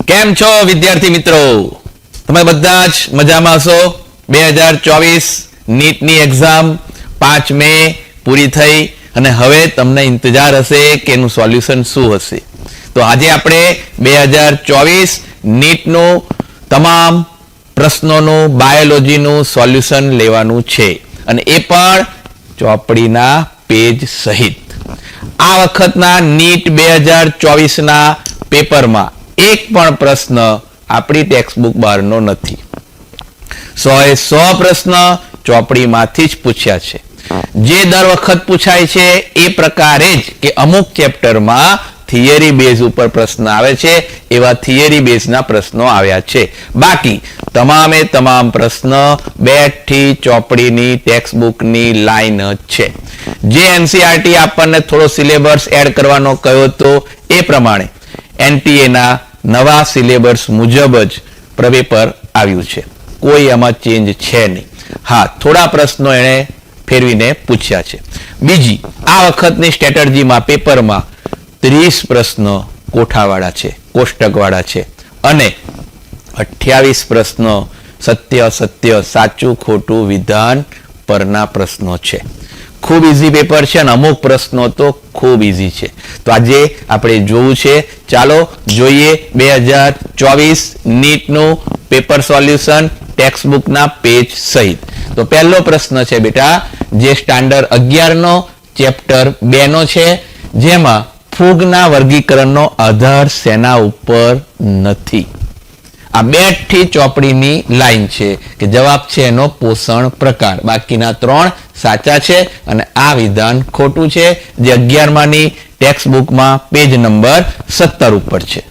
કેમ છો વિદ્યાર્થી મિત્રો? તમે બધા જ મજામાં હશો? 2024 નીટની એક્ઝામ 5 મે પૂરી થઈ અને હવે તમને ઇંતજાર હશે કે એનું સોલ્યુશન શું હશે. તો આજે આપણે 2024 નીટનું તમામ પ્રશ્નોનું બાયોલોજીનું સોલ્યુશન લેવાનું છે અને એ પણ ચોપડીના પેજ સહિત. આ વખતના નીટ 2024ના પેપરમાં એક પણ પ્રશ્ન આપણી ટેક્સ્ટબુક બહારનો નથી. 100% પ્રશ્ન ચોપડીમાંથી જ પૂછ્યા છે. જે દર વખત પૂછાય છે એ પ્રકારે જ કે અમુક ચેપ્ટરમાં થિયરી બેઝ ઉપર પ્રશ્ન આવે છે, એવા થિયરી બેઝના પ્રશ્નો આવ્યા છે. બાકી તમામે તમામ પ્રશ્ન બેઠી ચોપડીની ટેક્સ્ટબુકની લાઈન જ છે. જે એનસીઆરટી આપણને થોડો સિલેબસ એડ કરવાનો કહ્યો હતો એ પ્રમાણે એનટીએના નવા સિલેબસ મુજબ જ પેપર આવ્યું છે. કોઈ એમાં ચેન્જ છે નહીં. હા, થોડા પ્રશ્નો એણે ફેરવીને પૂછ્યા છે. બીજી, આ વખતની સ્ટ્રેટેજીમાં પેપરમાં 30 પ્રશ્નો કોઠાવાળા છે, કોષ્ટકવાળા છે અને 28 પ્રશ્નો સત્ય સત્ય સાચું ખોટું વિધાન પરના પ્રશ્નો છે. ખૂબ ઇઝી પેપર છે અને અમુક પ્રશ્નો તો ખૂબ ઇઝી છે. તો આજે આપણે જોવું છે. ચાલો જોઈએ 2024 નીટનું પેપર સોલ્યુશન ટેક્સ્ટબુકના પેજ સહિત. તો પહેલો પ્રશ્ન છે બેટા, જે સ્ટાન્ડર્ડ 11નો ચેપ્ટર 2નો છે, જેમાં ફૂગના વર્ગીકરણનો આધાર શેના ઉપર નથી. આ બેઠી ચોપડીની લાઈન છે કે જવાબ છે એનો પોષણ પ્રકાર. બાકીના 3 સાચા છે અને આ વિધાન ખોટું છે, જે 11માની ટેક્સ્ટબુકમાં પેજ નંબર 17 ઉપર છે.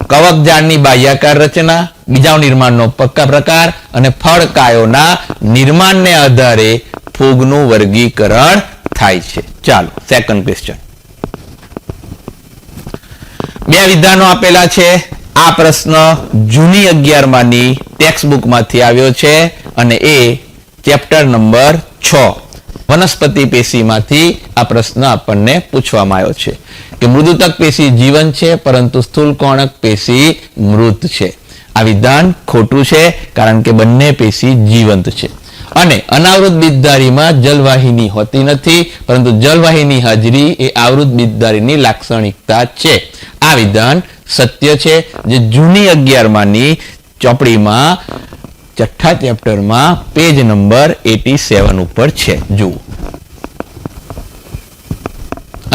કવક જાળની બાહ્યાકાર રચના, બીજાણુ નિર્માણનો પક્કા પ્રકાર અને ફળકાયોના નિર્માણને આધારે ફૂગનું વર્ગીકરણ થાય છે. ચાલો સેકન્ડ ક્વેશ્ચન. 2 વિધાનો આપેલા છે. આ પ્રશ્ન જૂની 11માની ટેક્સ્ટબુકમાંથી આવ્યો છે અને એ ચેપ્ટર નંબર 6 વનસ્પતિ પેશીમાંથી આ પ્રશ્ન આપણને પૂછવામાં આવ્યો છે કે મૃદુતક પેશી જીવંત છે પરંતુ સ્થૂલકોણક પેશી મૃત છે. આ વિધાન ખોટું છે કારણ કે બંને પેશી જીવંત છે. અને અનાવૃત બીજધારીમાં જલવાહિની હોતી નથી પરંતુ જલવાહિની હાજરી એ આવૃત બીજધારીની લાક્ષણિકતા છે. આ વિધાન સત્ય છે, જે જૂની 11માની ચોપડીમાં 6થા ચેપ્ટરમાં પેજ નંબર 87 ઉપર છે. જુઓ,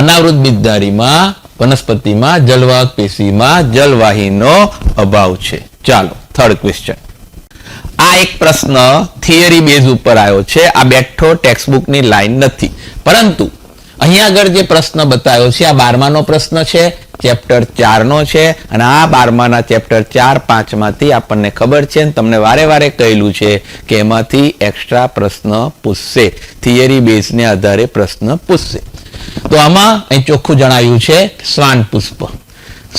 અનાવૃત બીજધારીમાં વનસ્પતિમાં જલવાહક પેશીમાં જલવાહિનીનો અભાવ છે. ચાલો થર્ડ ક્વેશ્ચન. આ એક પ્રશ્ન થિયરી બેઝ ઉપર આવ્યો છે. આ બેઠો ટેક્સ્ટબુકની લાઈન નથી, પરંતુ અહીંયા આગળ જે પ્રશ્ન બતાવ્યો છે આ 12માનો પ્રશ્ન છે, ચેપ્ટર 4નો છે અને આ 12માના ચેપ્ટર 4, 5માંથી આપણને ખબર છે ને તમને વારે વારે કહેલું છે કે એમાંથી એક્સ્ટ્રા પ્રશ્ન પૂછશે, થિયરી બેઝને આધારે પ્રશ્ન પૂછશે. તો આમાં અહીં ચોખ્ખું જણાવ્યું છે શ્વાન પુષ્પ.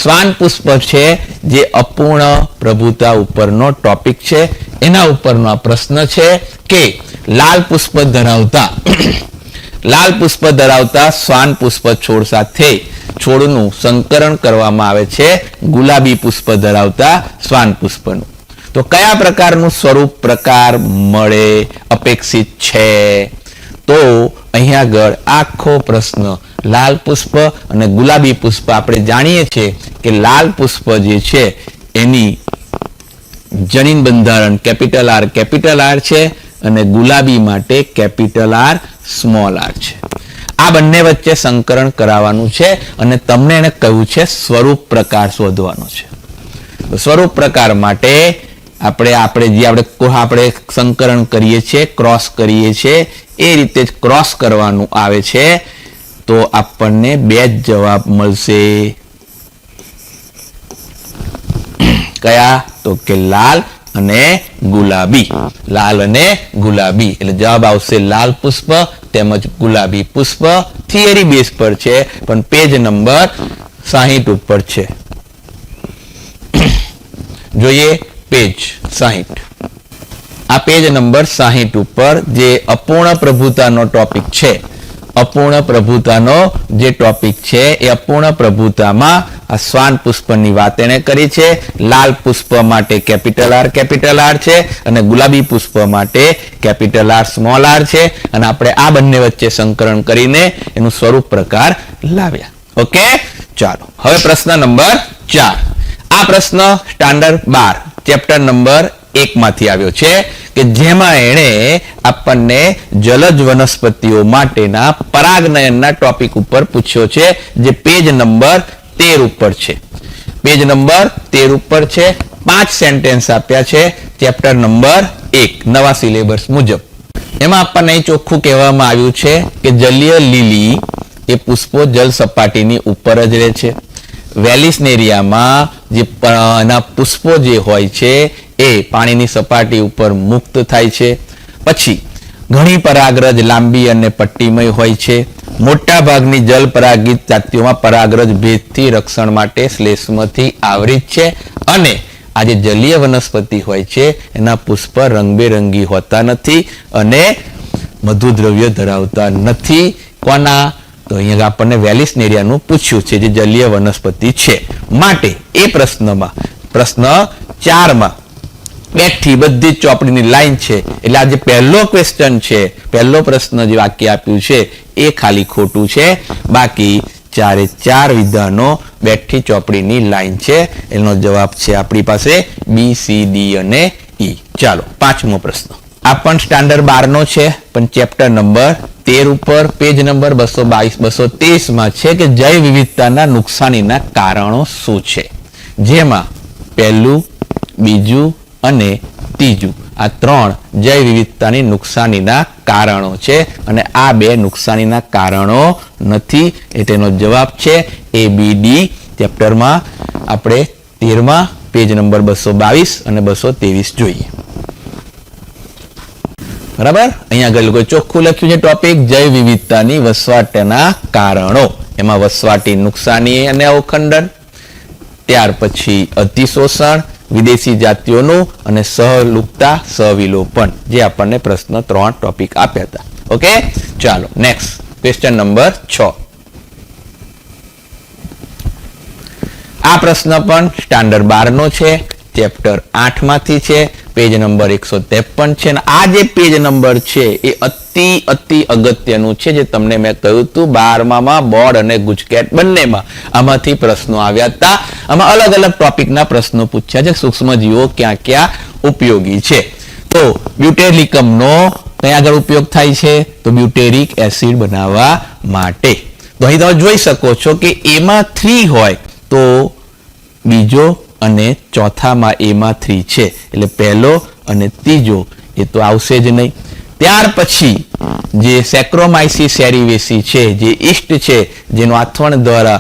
શ્વાન પુષ્પ છે જે અપૂર્ણ પ્રભુતા ઉપરનો ટોપિક છે. એના ઉપરનો પ્રશ્ન છે કે લાલ પુષ્પ ધરાવતા શ્વાન પુષ્પ છોડ સાથે છોડનું સંકરણ કરવામાં આવે છે ગુલાબી પુષ્પ ધરાવતા શ્વાન પુષ્પનું. તો કયા પ્રકારનું સ્વરૂપ પ્રકાર મળે અપેક્ષિત છે? તો અહીંયા આગળ આખો પ્રશ્ન લાલ પુષ્પ અને ગુલાબી પુષ્પ, આપણે જાણીએ છીએ કે લાલ પુષ્પ જે છે એની જનીન બંધારણ કેપિટલ આર છે અને ગુલાબી માટે કેપિટલ આર સ્મોલ આર છે. આ બંને વચ્ચે સંકરણ કરાવવાનું છે અને તમને એને કહ્યું છે સ્વરૂપ પ્રકાર શોધવાનો છે. સ્વરૂપ પ્રકાર માટે આપણે સંકરણ કરીએ છીએ, ક્રોસ કરીએ છીએ, એ રીતે જ ક્રોસ કરવાનું આવે છે. તો આપણને 2 જ જવાબ મળશે. કયા? તો કે લાલ અને ગુલાબી. લાલ અને ગુલાબી એટલે જવાબ આવશે લાલ પુષ્પ તેમજ ગુલાબી પુષ્પ. થિયરી બેઝ પર છે પણ પેજ નંબર 60 ઉપર છે. જોઈએ પેજ 60. આ પેજ નંબર 60 ઉપર જે અપૂર્ણ પ્રભુતાનો ટોપિક છે, અપૂર્ણ પ્રભુતાનો જે ટોપિક છે એ અપૂર્ણ પ્રભુતામાં આ શ્વાન પુષ્પની વાત એને કરી છે. લાલ પુષ્પ માટે કેપિટલ આર છે અને ગુલાબી પુષ્પ માટે કેપિટલ આર સ્મોલ આર છે, અને આપણે આ બંને વચ્ચે સંકરણ કરીને એનું સ્વરૂપ પ્રકાર લાવ્યા. ઓકે, ચાલો હવે પ્રશ્ન નંબર 4. આ પ્રશ્ન સ્ટાન્ડર્ડ 12 ચેપ્ટર નંબર 1 માંથી આવ્યો છે કે જેમાં એણે આપણને જલજ વનસ્પતિઓ માટેના પરાગનયનના ટોપિક ઉપર પૂછ્યો છે, જે પેજ નંબર 13 ઉપર છે. પેજ નંબર 13 ઉપર છે. 5 સેન્ટેન્સ આપ્યા છે ચેપ્ટર નંબર 1 નવા સિલેબસ મુજબ. એમાં આપણને ચોખ્ખું કહેવામાં આવ્યું છે કે જલીય લીલી એ પુષ્પો જલ સપાટીની ઉપર જ રહે છે. વેલિસનેરિયામાં જે એના પુષ્પો જે હોય છે એ પાણીની સપાટી ઉપર મુક્ત થાય છે. પછી ઘણી પરાગરજ લાંબી અને પટ્ટીમય હોય છે. મોટા ભાગની જલ પરાગિત જાતિઓમાં પરાગરજ ભેજથી રક્ષણ માટે શ્લેષ્મથી આવૃત છે, અને આ જે જલીય વનસ્પતિ હોય છે એના પુષ્પ રંગબેરંગી હોતા નથી અને મધુદ્રવ્ય ધરાવતા નથી. કોના? તો અહીંયા આપણને વેલિસનેરિયાનું પૂછ્યું છે, જે જલીય વનસ્પતિ છે. માટે એ પ્રશ્નમાં પ્રશ્ન 4માં બેઠી બધી જ ચોપડીની લાઈન છે, એટલે આ જે પહેલો ક્વેશ્ચન છે, પહેલો પ્રશ્ન જે વાક્ય આપ્યું છે એ ખાલી ખોટું છે. બાકી 4 વિધાનો બેઠી ચોપડીની લાઈન છે. એનો જવાબ છે આપણી પાસે બી, સી, ડી અને ઈ. ચાલો 5મો પ્રશ્ન. આ પણ સ્ટાન્ડર્ડ 12 નો છે, પણ ચેપ્ટર નંબર 13 ઉપર પેજ નંબર 222-223 માં છે કે જૈવ વિવિધતાના નુકસાનીના કારણો શું છે. જેમાં પહેલું, બીજું અને ત્રીજું આ 3 જૈવ વિવિધતાની નુકસાનીના કારણો છે, અને આ 2 નુકસાનીના કારણો નથી. એ તેનો જવાબ છે એ, બી, ડી. ચેપ્ટરમાં આપણે 13માં પેજ નંબર 222 અને 223 જોઈએ. બરાબર. અહીંયા આગળ કોઈ ચોખ્ખું લખ્યું છે ટોપિક જૈવ વિવિધતાની વસવાટના કારણો. એમાં વસવાટી નુકસાની અને અવખંડન, ત્યાર પછી અતિશોષણ, વિદેશી જાતિઓનું અને સહલુપ્તતા સહવિલોપન, જે આપણને પ્રશ્ન 3 ટોપિક આપ્યા હતા. ઓકે, ચાલો નેક્સ્ટ ક્વેશ્ચન નંબર 6. આ પ્રશ્ન પણ સ્ટાન્ડર્ડ 12 નો છે, ચેપ્ટર 8 માંથી છે, પેજ નંબર 153 છે. અને આ જે પેજ નંબર છે એ અતિ અગત્યનું છે, જે તમને મેં કહ્યું હતું 12માં બોર્ડ અને ગુજકેટ બંનેમાં આમાંથી પ્રશ્નો આવ્યા હતા. આમાં અલગ અલગ ટોપિકના પ્રશ્નો પૂછ્યા છે. સૂક્ષ્મજીવો ક્યાં ક્યાં ઉપયોગી છે. તો બ્યુટેરિકમનો કયા આગળ ઉપયોગ થાય છે? તો બ્યુટેરિક એસિડ બનાવવા માટે. તો અહીં તમે જોઈ શકો છો કે એમાં 3 હોય તો બીજો અને ચોથામાં એમાં 3 છે, એટલે પહેલો અને ત્રીજો એ તો આવશે જ નહીં. ત્યાર પછી જે સેક્રોમાઇસીસ સેરિવેસી છે, જે ઈસ્ટ છે, જેનો આથવણ દ્વારા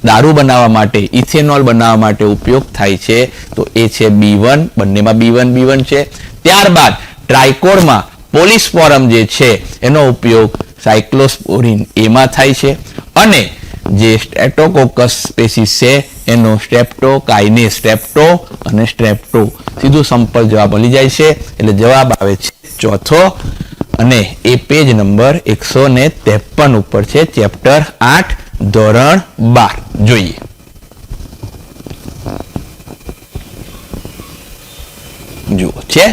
દારૂ બનાવવા માટે, ઇથેનોલ બનાવવા માટે ઉપયોગ થાય છે, તો એ છે B1. બંનેમાં B1 છે. ત્યારબાદ ટ્રાયકોડમાં પોલિસ્પોરમ જે છે એનો ઉપયોગ સાયક્લોસ્પોરિન એમાં થાય છે, અને જે સ્ટ્રેપ્ટોકોકસ સ્પીસીસ છે એનો સ્ટ્રેપ્ટોકાઇનેસ, સ્ટ્રેપ્ટો અને સ્ટ્રેપ્ટો સીધું સંપર્ક જવાબ મળી જાય છે. એટલે જવાબ આવે છે ચોથો, અને એ પેજ નંબર 153 ઉપર છે, ચેપ્ટર 8 ધોરણ 12. જોઈએ. જુઓ છે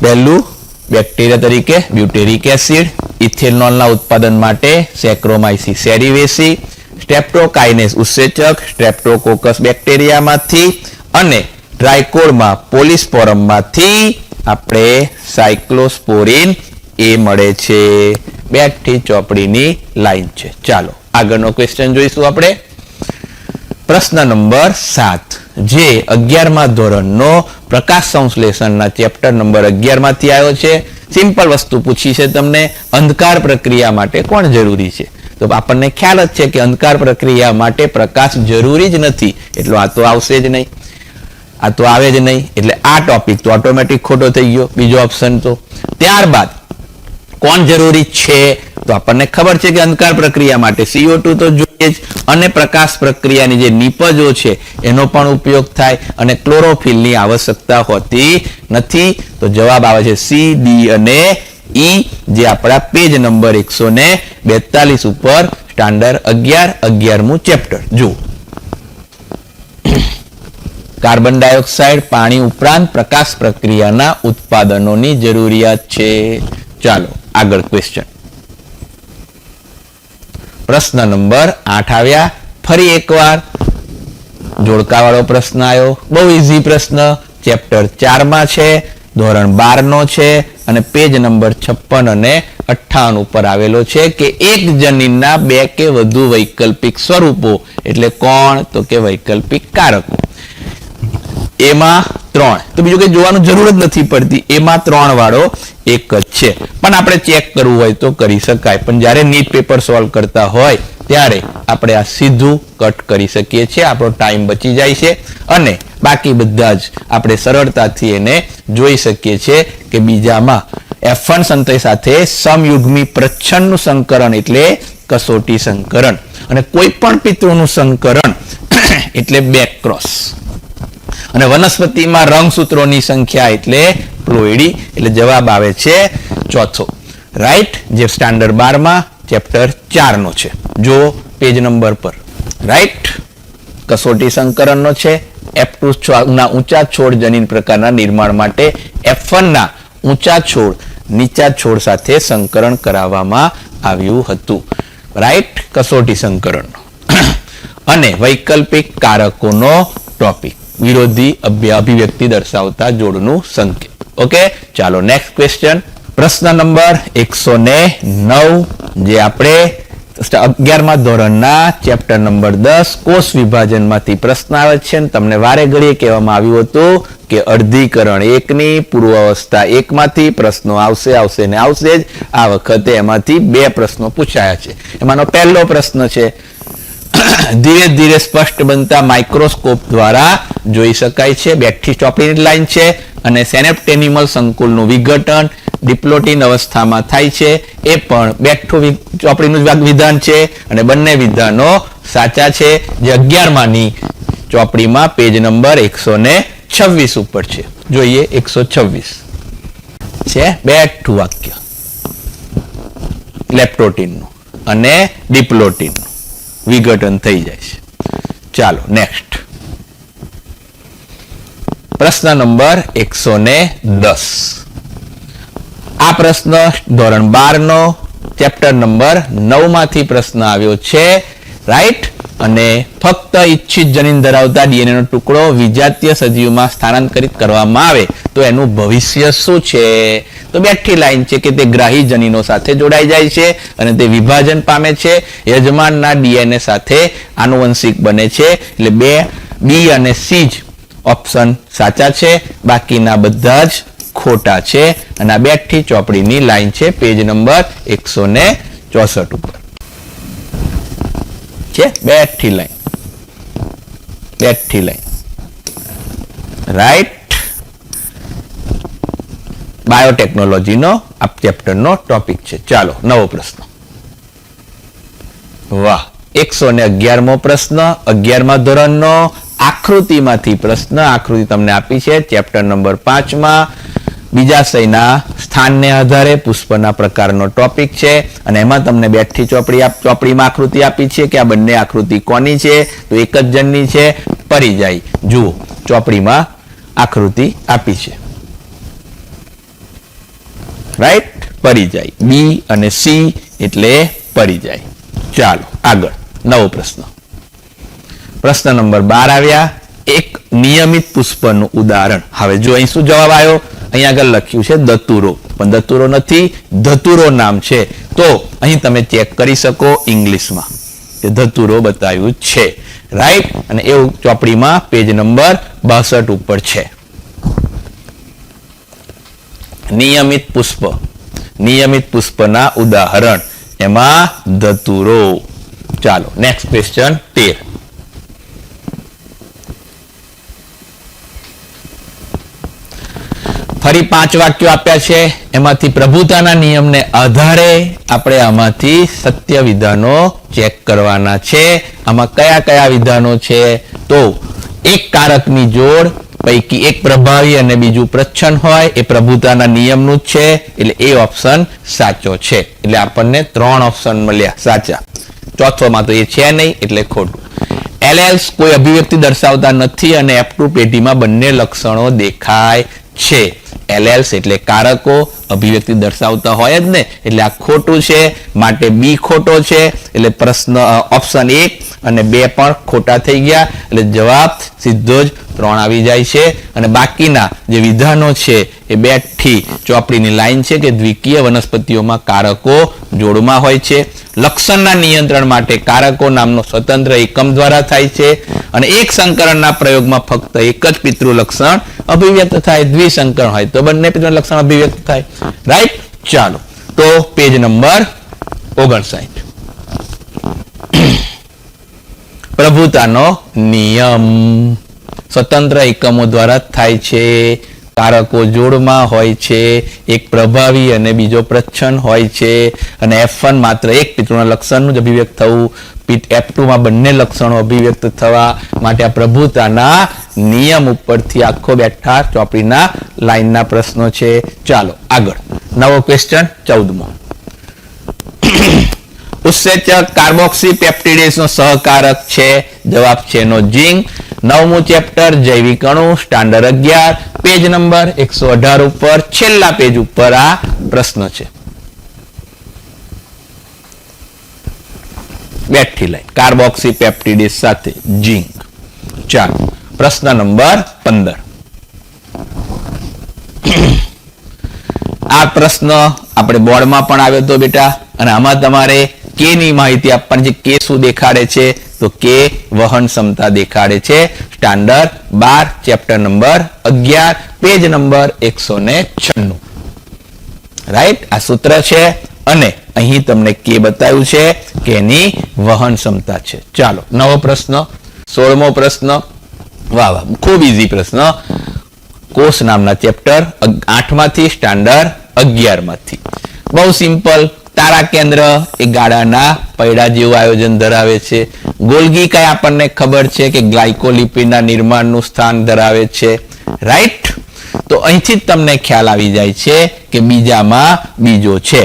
પહેલું બેક્ટેરિયા તરીકે બ્યુટેરિક એસિડ, ઇથેનોલના ઉત્પાદન માટે સેક્રોમાઇસીસ સેરિવેસી, સ્ટ્રેપ્ટોકાઇનેસ ઉત્સેચક સ્ટ્રેપ્ટોકોકસ બેક્ટેરિયામાંથી, અને ટ્રાયકોડમાં પોલિસ્પોરમમાંથી આપણે સાયક્લોસ્પોરિન એ મળે છે. બેઠી ચોપડીની લાઈન છે. ચાલો આગળનો ક્વેશ્ચન જોઈશું આપણે. પ્રશ્ન નંબર 7, જે 11મા ધોરણનો પ્રકાશ સંશ્લેષણના ચેપ્ટર નંબર 11 માંથી આવ્યો છે. સિમ્પલ વસ્તુ પૂછી છે તમને, અંધકાર પ્રક્રિયા માટે કોણ જરૂરી છે? તો આપણને ખ્યાલ જ છે કે અંધકાર પ્રક્રિયા માટે પ્રકાશ જરૂરી જ નથી, એટલે આ તો આવશે જ નહીં, આ તો આવે જ નહીં. એટલે આ ટોપિક તો ઓટોમેટિક ખોટો થઈ ગયો, બીજો ઓપ્શન તો. ત્યારબાદ કોણ જરૂરી છે? તો આપણને ખબર છે કે અંધકાર પ્રક્રિયા માટે CO2 તો જોઈએ જ, અને પ્રકાશ પ્રક્રિયાની જે નિપજો છે એનો પણ ઉપયોગ થાય, અને ક્લોરોફિલની આવશ્યકતા હોતી નથી. તો જવાબ આવે છે C, D અને ઈ, જે આપણા પેજ નંબર 142 ઉપર સ્ટાન્ડર્ડ 11 ચેપ્ટર જુઓ. કાર્બન ડાયોક્સાઇડ પાણી ઉપરાંત પ્રકાશ પ્રક્રિયાના ઉત્પાદનોની જરૂરિયાત છે. ચાલો આગળ ક્વેશ્ચન. પ્રશ્ન નંબર 8 આવ્યા. ફરી એકવાર જોડકાવાળો પ્રશ્ન આવ્યો. બહુ ઈઝી પ્રશ્ન, ચેપ્ટર 4 માં છે, ધોરણ 12 નો છે અને પેજ નંબર 56 અને 58 ઉપર આવેલો છે કે એક જનીનના બે કે વધુ વૈકલ્પિક સ્વરૂપો એટલે કોણ? તો કે વૈકલ્પિક કારકો. એમાં 3, તો બીજું કઈ જોવાનું જરૂર જ નથી પડતી, એમાં 3 વાળો એક જ છે. પણ આપણે ચેક કરવું હોય તો કરી શકાય, પણ જ્યારે નીટ પેપર સોલ્વ કરતા હોય ત્યારે આપણે આ સીધું કટ કરી શકીએ છીએ, આપણો ટાઈમ બચી જાય છે અને બાકી બધા જ આપણે સરળતાથી એને જોઈ શકીએ છીએ કે બીજામાં F1 સંતતિ સાથે સમયુગ્મી પ્રચ્છન્નનું સંકરણ એટલે કસોટી સંકરણ અને કોઈ પણ પિતૃનું સંકરણ એટલે બેક ક્રોસ અને વનસ્પતિમાં રંગસૂત્રોની સંખ્યા એટલે પ્લોઇડી. એટલે જવાબ આવે છે ચોથો, રાઈટ, જે સ્ટાન્ડર્ડ 12 માં ચેપ્ટર 4 નો છે. જો પેજ નંબર પર, રાઈટ, કસોટી સંકરણનો છે. F2 ના ઊંચા છોડ જનીન પ્રકારના નિર્માણ માટે F1 ના ઊંચા છોડ નીચા છોડ સાથે સંકરણ કરાવવામાં આવ્યું હતું, રાઈટ, કસોટી સંકરણ. અને વૈકલ્પિક કારકોનો ટોપિક વિરોધી અભિવ્યક્તિ દર્શાવતા જોડનું સંકેત. ઓકે, ચાલો નેક્સ્ટ ક્વેશ્ચન. પ્રશ્ન નંબર 109, જે આપણે 11મા ધોરણના ચેપ્ટર નંબર 10 કોષ વિભાજનમાંથી પ્રશ્ન આવે છે. તમને વારે ઘડીએ કહેવામાં આવ્યું હતું કે અર્ધીકરણ 1 ની પૂર્વ અવસ્થા 1 માંથી પ્રશ્નો આવશે ને આવશે જ. આ વખતે એમાંથી 2 પ્રશ્નો પૂછાયા છે. એમાંનો પહેલો પ્રશ્ન છે, ધીરે ધીરે સ્પષ્ટ બનતા માઇક્રોસ્કોપ દ્વારા જોઈ શકાય છે. બેઠી ચોપડીની લાઈન છે અને સેનેપ્ટેનિમલ સંકુલનું વિઘટન ડિપ્લોટિન અવસ્થામાં થાય છે. એ પણ બેઠું ચોપડીનું વિધાન છે અને બંને વિધાનો સાચા છે, જે 11માની ચોપડીમાં પેજ નંબર 126 ઉપર છે. જોઈએ 126 છે બેઠું વાક્ય લેપ્ટોટિનનું અને ડિપ્લોટિનનું વિઘટન થઈ જાય છે. ચાલો નેક્સ્ટ પ્રશ્ન નંબર 110. આ પ્રશ્ન ધોરણ 12 નો ચેપ્ટર નંબર 9 માંથી પ્રશ્ન આવ્યો છે, રાઈટ. અને ફક્ત ઈચ્છિત જનીન ધરાવતા ડીએનએ નો ટુકડો વિજાતીય સજીવમાં સ્થાનાંતરિત કરવામાં આવે તો એનું ભવિષ્ય શું છે? તો બેઠી લાઈન છે કે તે ગ્રાહી જનીનો સાથે જોડાઈ જાય છે અને તે વિભાજન પામે છે, યજમાનના ડીએનએ સાથે આનુવંશિક બને છે. એટલે બી અને સી જ ઓપ્શન સાચા છે, બાકીના બધા જ ખોટા છે. અને આ બેઠી ચોપડીની લાઈન છે પેજ નંબર 164 ઉપર છે. બેઠી લાઈન, રાઈટ. બાયોટેકનોલોજીનો આ ચેપ્ટરનો ટોપિક છે. ચાલો નવો પ્રશ્ન. વાહ, 111મો પ્રશ્ન 11મા ધોરણનો આકૃતિમાંથી પ્રશ્ન. આકૃતિ તમને આપી છે ચેપ્ટર નંબર 5 માં. બીજાશયના સ્થાનને આધારે પુષ્પના પ્રકારનો ટોપિક છે અને એમાં તમને બેઠી ચોપડીમાં આકૃતિ આપી છે કે આ બંને આકૃતિ કોની છે? તો એક જ જણની છે, પરિજાઈ. જુઓ ચોપડીમાં આકૃતિ આપી છે, રાઈટ, પરિજાઈ. બી અને સી એટલે પરિજાઈ. ચાલો આગળ નવો પ્રશ્ન. પ્રશ્ન નંબર 12 આવ્યા. એક નિયમિત પુષ્પનું ઉદાહરણ. હવે જો અહીં શું જવાબ આવ્યો? અહીં આગળ લખ્યું છે દતુરો, પણ દતુરો નથી, ધતુરો નામ છે. તો અહીં તમે ચેક કરી શકો ઇંગ્લિશમાં કે ધતુરો બતાવ્યું છે, રાઈટ. અને એવું ચોપડીમાં પેજ નંબર 62 ઉપર છે. નિયમિત પુષ્પના ઉદાહરણ, એમાં ધતુરો. ચાલો નેક્સ્ટ ક્વેશ્ચન 13. ફરી 5 વાક્યો આપ્યા છે. એમાંથી પ્રભુતાના નિયમને આધારે આપણે આમાંથી સત્ય વિધાનો ચેક કરવાના છે. આમાં કયા કયા વિધાનો છે? તો એક કારકની જોડ પૈકી એક પ્રભાવી અને બીજું પ્રચ્છન્ન હોય એ પ્રભુતાના નિયમનું જ છે, એટલે એ ઓપ્શન સાચો છે. એટલે આપણને 3 ઓપ્શન મળ્યા સાચા. ચોથોમાં તો એ છે નહીં એટલે ખોટું. એલએલ્સ કોઈ અભિવ્યક્તિ દર્શાવતા નથી અને F2 પેઢીમાં બંને લક્ષણો દેખાય છે. એલએલ્સ એટલે કારકો અભિવ્યક્તિ દર્શાવતા હોય જ ને, એટલે આ ખોટું છે, માટે બી ખોટો છે. એટલે પ્રશ્ન ઓપ્શન 1 અને 2 પણ ખોટા થઈ ગયા. એટલે જવાબ સીધો જ 3 આવી જાય છે. અને બાકીના જે વિધાનો છે એ 2 થી ચોપડીની લાઈન છે કે દ્વિકીય વનસ્પતિઓમાં કારકો જોડમાં હોય છે. લક્ષણના નિયંત્રણ માટે કારકો નામનો સ્વતંત્ર એકમ દ્વારા થાય છે. અને એક સંકરણના પ્રયોગમાં ફક્ત એક જ પિતૃ લક્ષણ અભિવ્યક્ત થાય. દ્વિસંકરણ હોય તો બંને પિતૃ લક્ષણ અભિવ્યક્ત થાય. રાઈટ. ચાલો તો પેજ નંબર 59. પ્રભુતાનો નિયમ સ્વતંત્ર એકમો દ્વારા થાય છે. કારકો જોડમાં હોય છે. એક પ્રભાવી અને બીજો પ્રચ્છન્ન હોય છે. અને F1 માત્ર એક પિતૃના લક્ષણનું જ અભિવ્યક્ત થવું, F2 માં બંને લક્ષણો અભિવ્યક્ત થવા માટે આ પ્રભુતાના નિયમ ઉપરથી આખો બેઠા ચોપડીના લાઈનના પ્રશ્નો છે. ચાલો આગળ. નવો ક્વેશ્ચન 14મો. ઉત્સેચક કાર્બોક્સી પેપ્ટિડેઝ નો સહકારક છે. જવાબ છે નો ઝીંક. 9મું ચેપ્ટર જૈવિક અણુ સ્ટાન્ડર્ડ 11 પેજ નંબર 118 ઉપર છેલ્લા પેજ ઉપર આ પ્રશ્ન છે. બેઠી લાઈન કાર્બોક્સી પેપ્ટિડેઝ સાથે ઝીંક. ચાલો પ્રશ્ન નંબર 15. આ પ્રશ્ન આપણે બોર્ડમાં પણ આવ્યો હતો બેટા, અને આમાં તમારે કે ની માહિતી આપવાની છે. કે શું દેખાડે છે? તો કે વહન ક્ષમતા દેખાડે છે. Standard 12 chapter number 11 page number 196. Right. આ સૂત્ર છે અને અહીં તમને કે બતાવ્યું છે કે એની વહન ક્ષમતા છે. ચાલો નવો પ્રશ્ન 16મો પ્રશ્ન. વાહ વાહ, ખૂબ ઈઝી પ્રશ્ન. કોષ નામના ચેપ્ટર 8માંથી સ્ટાન્ડર્ડ 11 માંથી. બહુ સિમ્પલ. તારા કેન્દ્ર એ ગાળાના પૈડા જેવું આયોજન ધરાવે છે. ગોલ્ગી કાય આપણને ખબર છે કે ગ્લાયકોલિપિડના નિર્માણનું સ્થાન ધરાવે છે. રાઈટ. તો અહીંથી જ તમને ખ્યાલ આવી જાય છે કે બીજામાં બીજો છે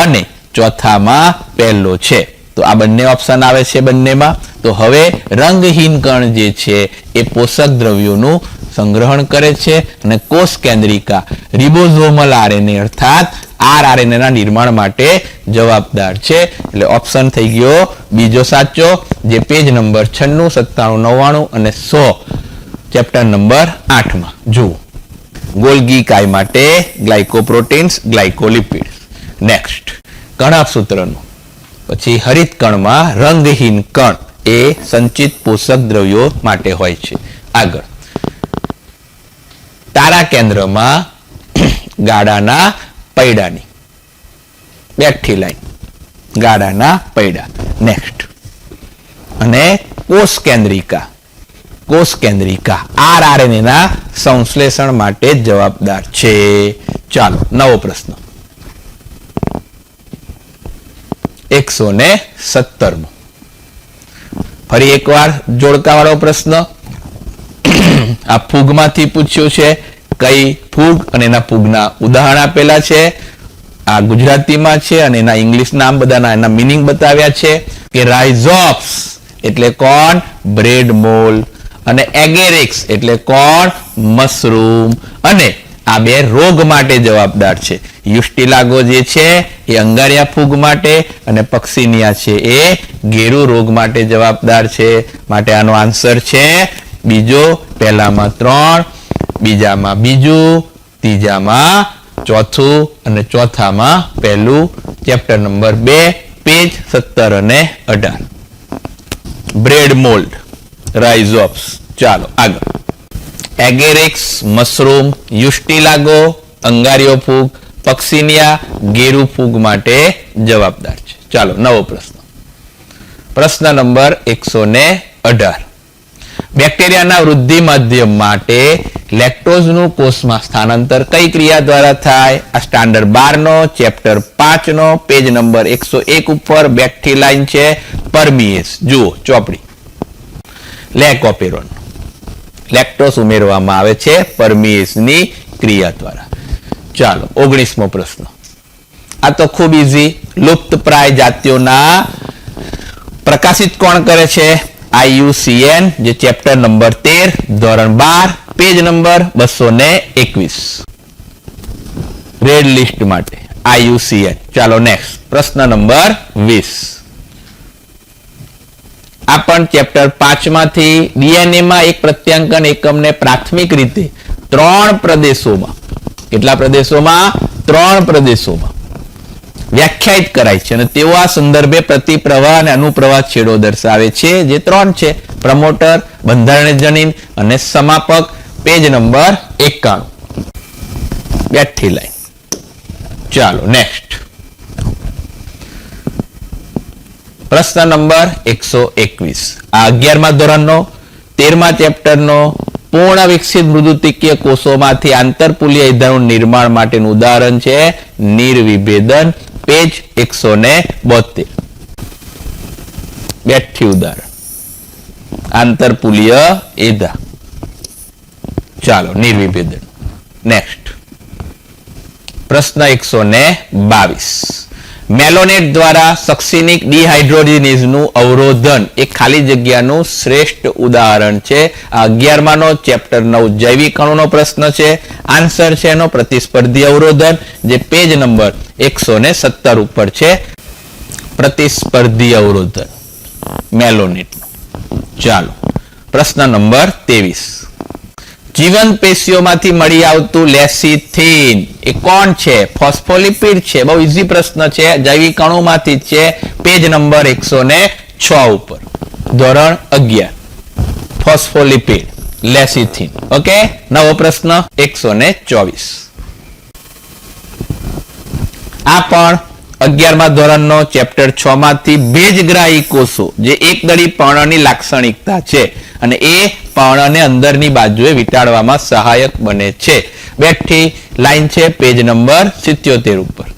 અને ચોથામાં પહેલો છે. તો આ બંને ઓપ્શન આવે છે બંનેમાં. તો હવે રંગહીન કણ જે છે એ પોષક દ્રવ્યોનું સંગ્રહણ કરે છે અને કોષ કેન્દ્રિકા રિબોઝોમલ આરએનએ અર્થાત RNA ના નિર્માણ માટે જવાબદાર છે. એટલે ઓપ્શન થઈ ગયો બીજો સાચો, જે પેજ નંબર 96, 97, 99 અને 100 ચેપ્ટર નંબર 8માં જુઓ. ગોલ્ગી કાય માટે ગ્લાયકોપ્રોટીન્સ, ગ્લાયકોલિપિડ્સ. નેક્સ્ટ કણક સૂત્રનું. પછી હરિત કણમાં રંગહીન કણ એ સંચિત પોષક દ્રવ્યો માટે હોય છે. આગળ તારા કેન્દ્રમાં ગાળાના પૈડાની બેઠી લાઈન ગાળાના પૈડા. નેક્સ્ટ અને કોષ કેન્દ્રિકા RNA ના સંશ્લેષણ માટે જવાબદાર છે. ચાલો નવો પ્રશ્ન 117મો. ફરી એકવાર જોડકાવાળો પ્રશ્ન. આ ફૂગમાંથી પૂછ્યું છે. કઈ ફૂગ અને એના ફૂગના ઉદાહરણ આપેલા છે. આ ગુજરાતીમાં છે અને એના ઇંગ્લિશ નામ બધાના એના મિનિંગ બતાવ્યા છે. કે રાઇઝોપ્સ એટલે કોણ? Bread mall. અને એગેરિક્સ એટલે કોણ? મશરૂમ. અને આ બે રોગ માટે જવાબદાર છે. યુસ્ટિલાગો જે છે એ અંગારિયા ફૂગ માટે અને પક્સિનિયા છે એ ગેરુ રોગ માટે જવાબદાર છે. માટે આનો આન્સર છે બીજો. પહેલામાં 3, બીજામાં બીજું, ત્રીજામાં ચોથું અને ચોથામાં પહેલું. ચેપ્ટર નંબર 2 પેજ 17 અને 18. Bread mould, rhizopus. ચાલો આગળ. એગેરિક્સ, મશરૂમ, યુસ્ટિલાગો, અંગારિયો ફૂગ, પક્સિનિયા, ગેરુ ફૂગ માટે જવાબદાર છે. ચાલો નવો પ્રશ્ન. પ્રશ્ન નંબર 118. બેક્ટેરિયાના વૃદ્ધિ માધ્યમ માટે લેક્ટોઝનું કોષમાં સ્થાનાંતર કઈ ક્રિયા દ્વારા થાય? આ સ્ટાન્ડર્ડ 12નો ચેપ્ટર 5નો પેજ નંબર 101 ઉપર બેઠી લાઈન છે. પરમિએસ. જુઓ ચોપડી. લેકોપેરોન લેક્ટોસ ઉમેરવામાં આવે છે પરમિએઝની ક્રિયા દ્વારા. ચાલો 19મો પ્રશ્ન. આ તો ખૂબ ઈઝી. લુપ્તપ્રાય જાતિઓના પ્રકાશિત કોણ કરે છે? IUCN, જે ચેપ્ટર નંબર 13 ધોરણ 12 પેજ નંબર 221 રેડ લિસ્ટ માટે IUCN. ચાલો નેક્સ્ટ પ્રશ્ન નંબર 20. આ પણ ચેપ્ટર 5 માંથી DNA માં એક પ્રત્યાંકન એકમને પ્રાથમિક રીતે 3 પ્રદેશોમાં, કેટલા પ્રદેશોમાં? 3 પ્રદેશોમાં વ્યાખ્યાયિત કરાય છે અને તેઓ આ સંદર્ભે પ્રતિપ્રવાહ અને અનુપ્રવાહ છેડો દર્શાવે છે, જે 3 છે: પ્રમોટર, બંધારણીય જનીન અને સમાપક. પેજ નંબર 91 બેઠી લાઈન. ચાલો નેક્સ્ટ પ્રશ્ન નંબર 121. આ 11મા ધોરણનો 13મા ચેપ્ટરનો પૂર્ણ વિકસિત મૃદુતિકીય કોષોમાંથી આંતરપૂલીય ઇંધાનું નિર્માણ માટેનું ઉદાહરણ છે નિર્વિભેદન. પેજ 172 બેઠી ઉદાહરણ આંતરપૂલીય ઇંધા. ચાલો નિર્વિભેદન. નેક્સ્ટ પ્રશ્ન 122. મેલોનેટ દ્વારા સક્સિનિક ડિહાઇડ્રોજિનેઝનું અવરોધન એ ખાલી જગ્યાનું શ્રેષ્ઠ ઉદાહરણ છે. આ 11માનો ચેપ્ટર 9 જૈવિક અણુનો પ્રશ્ન છે. આન્સર છે એનો પ્રતિસ્પર્ધી અવરોધન, જે પેજ નંબર 117 ઉપર છે. પ્રતિસ્પર્ધી અવરોધન મેલોનેટ. ચાલો પ્રશ્ન નંબર 23. જીવંત પેશીઓમાંથી મળી આવતું લેસિથિન એ કોણ છે? ફોસ્ફોલિપિડ છે. બહુ ઈઝી પ્રશ્ન છે. જૈવિક અણુમાંથી છે. પેજ નંબર 106 ઉપર ધોરણ 11 ફોસ્ફોલિપિડ લેસિથિન. ઓકે. નવો પ્રશ્ન 124. આ પણ 11મા ધોરણનો ચેપ્ટર 6 માંથી ભેજગ્રાહી કોષો, જે એકદળી પર્ણની લાક્ષણિકતા છે અને એ પર્ણને અંદરની બાજુએ વીંટાળવામાં સહાયક બને છે. બેઠી લાઈન છે પેજ નંબર 77 ઉપર.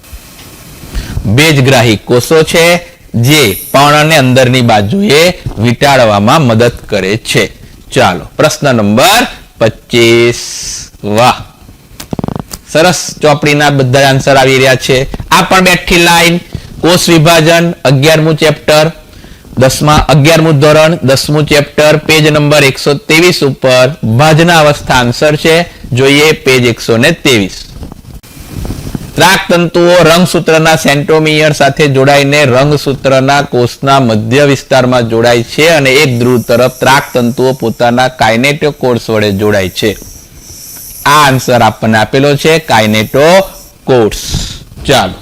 ભેજગ્રાહી કોષો છે જે પર્ણને અંદરની બાજુએ વીંટાળવામાં મદદ કરે છે. ચાલો પ્રશ્ન નંબર 25. વાહ, સરસ. ચોપડીના બધા આન્સર આવી રહ્યા છે. આ પણ બેઠી લાઈન. કોષ વિભાજન 11મું ચેપ્ટર 11મું ધોરણ 10મું ચેપ્ટર પેજ નંબર 123 ઉપર ભાજના અવસ્થા આન્સર છે. જોઈએ પેજ 123. ત્રાકતંતુઓ રંગસૂત્રના સેન્ટ્રોમિયર સાથે જોડાઈને રંગસૂત્રના કોષના મધ્ય વિસ્તારમાં જોડાય છે અને એક ધ્રુવ તરફ ત્રાકતંતુઓ પોતાના કાઇનેટોકોર્સ વડે જોડાય છે. આ આન્સર આપણને આપેલો છે કાઇનેટોકોર્સ. ચાલો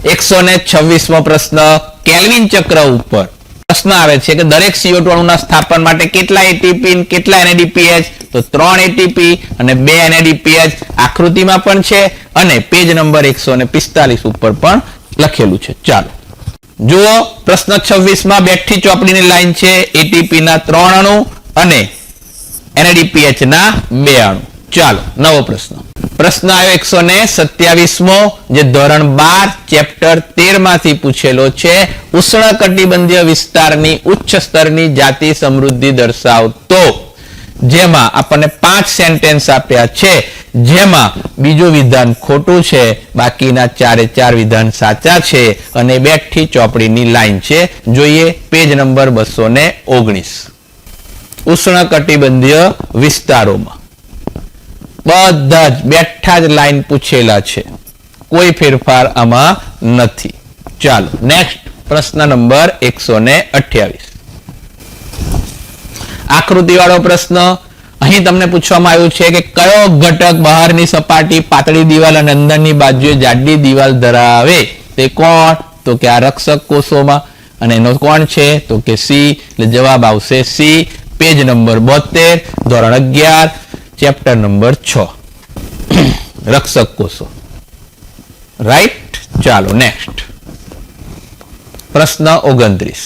126મો પ્રશ્ન કેલ્વિન ચક્ર ઉપર પ્રશ્ન આવે છે કે દરેક CO2 અણુના સ્થાપન માટે કેટલા એટીપી કેટલા NADPH? તો 3 એટીપી અને 2 NADPH આકૃતિમાં પણ છે અને પેજ નંબર 145 ઉપર પણ લખેલું છે. ચાલો જુઓ પ્રશ્ન 26માં બેઠી ચોપડીની લાઈન છે. એટીપી ના 3 અણુ અને NADPH ના 2 અણુ. ચાલો નવો પ્રશ્ન આવ્યો 127મો, જે ધોરણ 12 ચેપ્ટર 13 માંથી પૂછેલો છે. ઉષ્ણકટિબંધીય વિસ્તારની ઉચ્ચ સ્તરની જાતિ સમૃદ્ધિ દર્શાવતો, જેમાં આપણને 5 સેન્ટેન્સ આપ્યા છે, જેમાં બીજું વિધાન ખોટું છે, બાકીના 4 વિધાન સાચા છે અને બેઠી ચોપડીની લાઈન છે. જોઈએ પેજ નંબર 219. ઉષ્ણકટિબંધીય વિસ્તારોમાં બધા જ બેઠા જ લાઈન પૂછેલા છે, કોઈ ફેરફાર આમાં નથી. ચાલો નેક્સ્ટ પ્રશ્ન નંબર 128. આકૃતિવાળો પ્રશ્ન. અહીં તમને પૂછવામાં આવ્યું છે કે કયો ઘટક બહારની સપાટી પાતળી દિવાલ અને અંદરની બાજુએ જાડી દિવાલ ધરાવે? તે કોણ? તો કે આ રક્ષક કોષોમાં. અને એનો કોણ છે? તો કે સી. એટલે જવાબ આવશે સી. પેજ નંબર 72 ધોરણ 11 ચેપ્ટર નંબર 6 રક્ષક કોષો. રાઈટ. ચાલો નેક્સ્ટ પ્રશ્ન 29.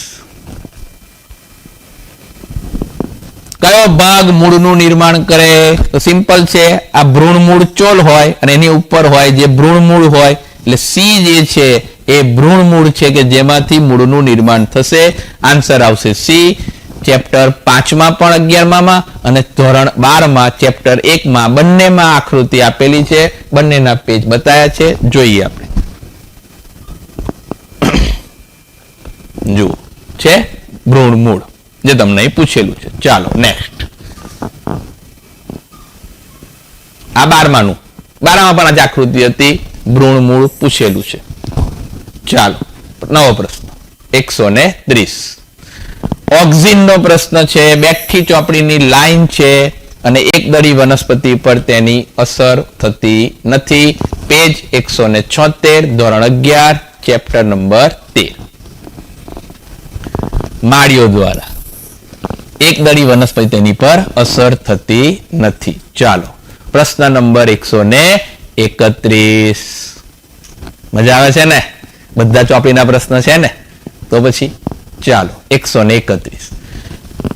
કયો ભાગ મૂળનું નિર્માણ કરે? તો સિમ્પલ છે. આ ભ્રૂણમૂળ ચોલ હોય અને એની ઉપર હોય જે ભ્રૂણમૂળ હોય, એટલે સી જે છે એ ભ્રૂણમૂળ છે કે જેમાંથી મૂળનું નિર્માણ થશે. આન્સર આવશે સી. ચેપ્ટર 5માં પણ 11માં અને ધોરણ 12માં ચેપ્ટર 1માં બંનેમાં આકૃતિ આપેલી છે, બંનેના પેજ બતાવ્યા છે. જોઈએ આપણે. જુઓ છે ભ્રૂણ મૂળ, જે તમને અહીં પૂછેલું છે. ચાલો નેક્સ્ટ. આ 12માનું, 12માં પણ આ આકૃતિ હતી, ભ્રૂણ મૂળ પૂછેલું છે. ચાલો નવો પ્રશ્ન 130. ઓક્સિન નો પ્રશ્ન છે. બેઠી ચોપડીની લાઈન છે અને એકદળી વનસ્પતિ પર તેની અસર થતી નથી. પેજ 176, ધોરણ 11, ચેપ્ટર નંબર 13. માળીઓ દ્વારા એકદળી વનસ્પતિ તેની પર અસર થતી નથી. ચાલો પ્રશ્ન નંબર 131. મજા આવે છે ને? બધા ચોપડીના પ્રશ્ન છે ને? તો પછી ચાલો 131.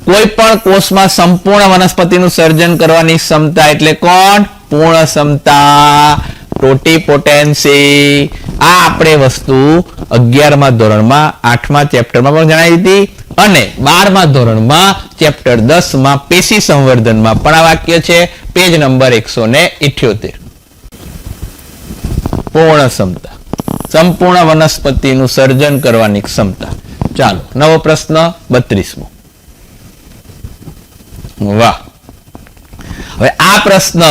કોઈ પણ કોષમાં સંપૂર્ણ વનસ્પતિનું સર્જન કરવાની ક્ષમતા એટલે કોણ? પૂર્ણ ક્ષમતા, ટોટીપોટેન્સી. આ આપણે વસ્તુ 11મા ધોરણમાં 8મા ચેપ્ટરમાં પણ જણાવી હતી અને 12મા ધોરણમાં ચેપ્ટર 10માં પેશી સંવર્ધનમાં પણ આ વાક્ય છે. Page number 178. પૂર્ણ ક્ષમતા, સંપૂર્ણ વનસ્પતિનું સર્જન કરવાની ક્ષમતા. ચાલો નવો પ્રશ્ન 32મો. વાહ, હવે આ પ્રશ્ન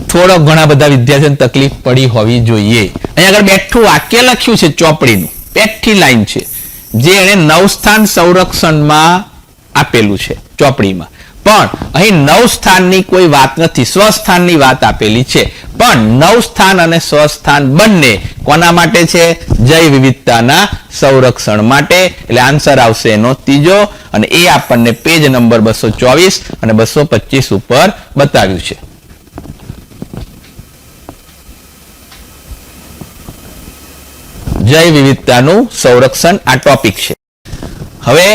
થોડો ઘણા બધા વિદ્યાર્થીઓને તકલીફ પડી હોવી જોઈએ. અહીંયા આગળ બેઠું વાક્ય લખ્યું છે ચોપડીનું, બેઠી લાઈન છે, જે એને નવસ્થાન સંરક્ષણમાં આપેલું છે ચોપડીમાં. પણ અહીં નવસ્થાનની કોઈ વાત નથી, સ્વસ્થાનની વાત આપેલી છે. પણ નવસ્થાન અને સ્વસ્થાન બંને કોના માટે છે? જૈવ વિવિધતાના સંરક્ષણ માટે. એટલે આન્સર આવશે એનો ત્રીજો, અને એ આપણને પેજ નંબર 224 અને 225 ઉપર બતાવ્યું છે. જૈવ વિવિધતાનું સંરક્ષણ આ ટોપિક છે. હવે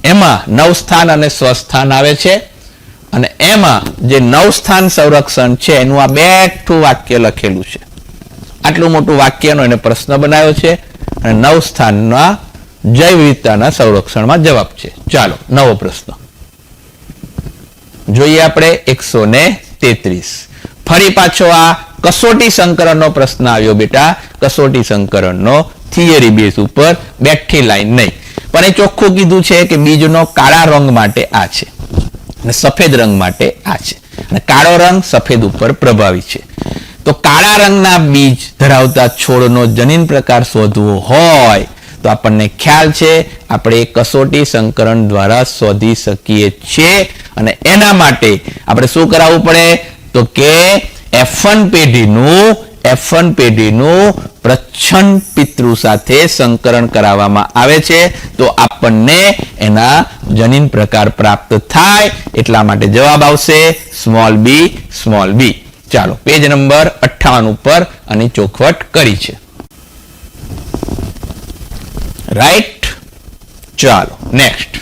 એમાં નવસ્થાન અને સ્વસ્થાન આવે છે અને એમાં જે નવસ્થાન સંરક્ષણ છે એનું આ બેઠું વાક્ય લખેલું છે. આટલું મોટું વાક્યનો એને પ્રશ્ન બનાવ્યો છે અને નવસ્થાનના જૈવ વિવિધતાના સંરક્ષણમાં જવાબ છે. ચાલો નવો પ્રશ્ન જોઈએ આપણે 133. ફરી પાછો આ કસોટી સંકરણનો પ્રશ્ન આવ્યો બેટા. કસોટી સંકરણનો થિયરી બેઝ ઉપર, બેઠી લાઈન નહીં. પણ એ ચોખ્ખું કીધું છે કે બીજનો કાળા રંગ માટે આ છે અને સફેદ રંગ માટે આ છે, અને કાળો રંગ સફેદ ઉપર પ્રભાવી છે. તો કાળા રંગના બીજ ધરાવતા છોડનો જનીન પ્રકાર શોધવો હોય તો આપણને ખ્યાલ છે આપણે કસોટી સંકરણ દ્વારા શોધી શકીએ છીએ. અને એના માટે આપણે શું કરાવવું પડે? તો કે F1 પેઢીનું પ્રચ્છન્ન પિતૃ સાથે સંકરણ કરાવવામાં આવે છે તો આપણને એના જનીન પ્રકાર પ્રાપ્ત થાય. એટલા માટે જવાબ આવશે સ્મોલ b. ચાલો પેજ નંબર 58 ઉપર આની ચોખવટ કરી છે. રાઈટ. ચાલો નેક્સ્ટ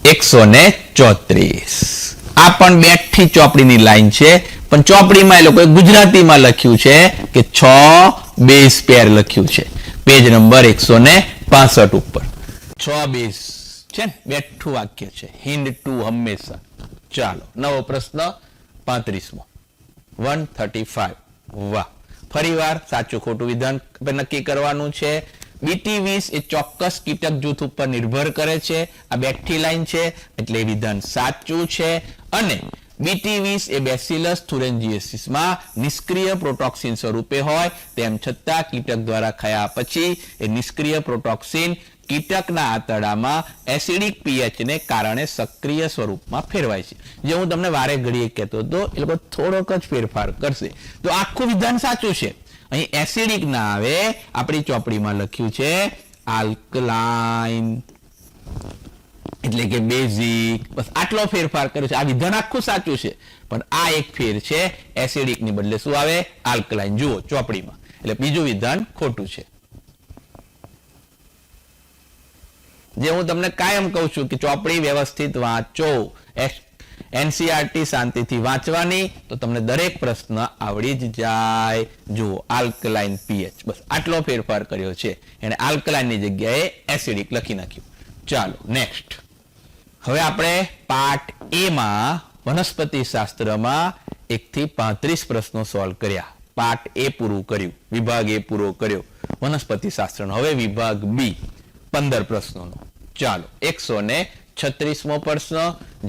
134. આ પણ બેઠી ચોપડીની લાઈન છે, પણ ચોપડીમાં એ લોકોએ ગુજરાતીમાં લખ્યું છે કે 6 બેઝ પેર લખ્યું છે. પેજ નંબર 165 ઉપર 6 બેઝ છે ને, બેઠું વાક્ય છે. હિન્દ ટુ હંમેશા. ચાલો નવો પ્રશ્ન 35મો 135. વાહ, ફરીવાર સાચું ખોટું વિધાન નક્કી કરવાનું છે. BT20 એ ચોક્કસ કીટક જૂથ ઉપર નિર્ભર કરે છે. આ બેઠી લાઈન છે એટલે વિધાન સાચું છે. અને BT20 એ બેસિલસ thuringiensisમાં નિષ્ક્રિય પ્રોટોક્સિન સ્વરૂપે હોય તેમ છતાં કીટક દ્વારા ખાયા પછી એ નિષ્ક્રિય પ્રોટોક્સિન કીટકના આંતરડામાં એસિડિક pH ને કારણે સક્રિય સ્વરૂપમાં ફેરવાય છે. જે હું તમને વારે ઘડીએ કહેતો હતો, એ લોકો થોડોક જ ફેરફાર કરશે તો આખું વિધાન સાચું છે. અહીં એસિડિક ના આવે, આપણી ચોપડીમાં લખ્યું છે આલ્કલાઇન એટલે કે બેઝિક. બસ આટલો ફેરફાર કર્યો છે. આ વિધાન આખું સાચું છે, પણ આ એક ફેર છે. એસિડિક ની બદલે શું આવે? આલ્કલાઇન. જુઓ ચોપડીમાં, એટલે બીજું વિધાન ખોટું છે. જે હું તમને કાયમ કહું છું કે ચોપડી વ્યવસ્થિત વાંચો. એનસીઆરટી શાંતિથી વાંચવાની તો તમને દરેક પ્રશ્ન આવડી જ જાય. જુઓ, આલ્કલાઇન પીએચ, બસ આટલો ફેરફાર કર્યો છે. એને આલ્કલાઇનની જગ્યાએ એસિડિક લખી નાખ્યું. ચાલો નેક્સ્ટ. હવે આપણે પાર્ટ એ માં વનસ્પતિ શાસ્ત્રમાં 1 થી 35 પ્રશ્નો સોલ્વ કર્યા. પાર્ટ એ પૂરું કર્યું, વિભાગ એ પૂરો કર્યો વનસ્પતિ શાસ્ત્રનો. હવે વિભાગ બી 15 પ્રશ્નોનો. ચાલો 136મો પ્રશ્ન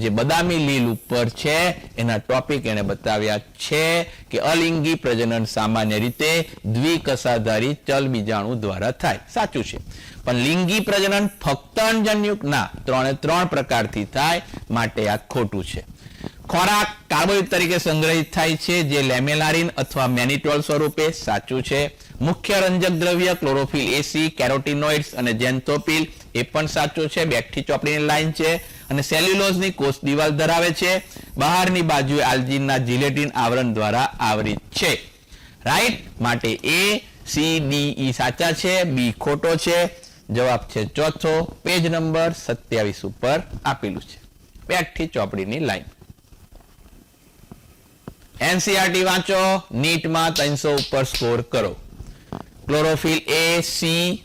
જે બદામી લીલ ઉપર છે એના ટોપિક એને બતાવ્યા છે કે અલિંગી પ્રજનન સામાન્ય રીતે દ્વિકસાધારી ચલ બીજાણુ દ્વારા થાય. સાચું છે, પણ લિંગી પ્રજનન ફક્ત અંજન્યુક ના 3 પ્રકારથી થાય, માટે આ ખોટું છે. ખોરાક કાર્બોહાઈડ્રેટ તરીકે સંગ્રહિત થાય છે જે લેમેલારિન અથવા મેનિટોલ સ્વરૂપે. સાચું છે. મુખ્ય રંજક દ્રવ્ય ક્લોરોફિલ એસી, કેરોટીનોઇડ્સ અને ઝેન્થોફિલ, એ પણ સાચું છે. બેઠી ચોપડીની લાઈન છે. અને સેલ્યુલોઝની કોષ દિવાલ ધરાવે છે. બહારની બાજુએ આલ્જીનના જિલેટિન આવરણ દ્વારા આવરિત છે. રાઈટ, માટે એ સી ડી ઈ સાચા છે, બી ખોટો છે. જવાબ છે ચોથો, પેજ નંબર 27 ઉપર આપેલું છે. બેઠી ચોપડીની લાઈન. એનસીઆરટી વાંચો, નીટમાં 300 ઉપર સ્કોર કરો. ક્લોરોફિલ એ, સી,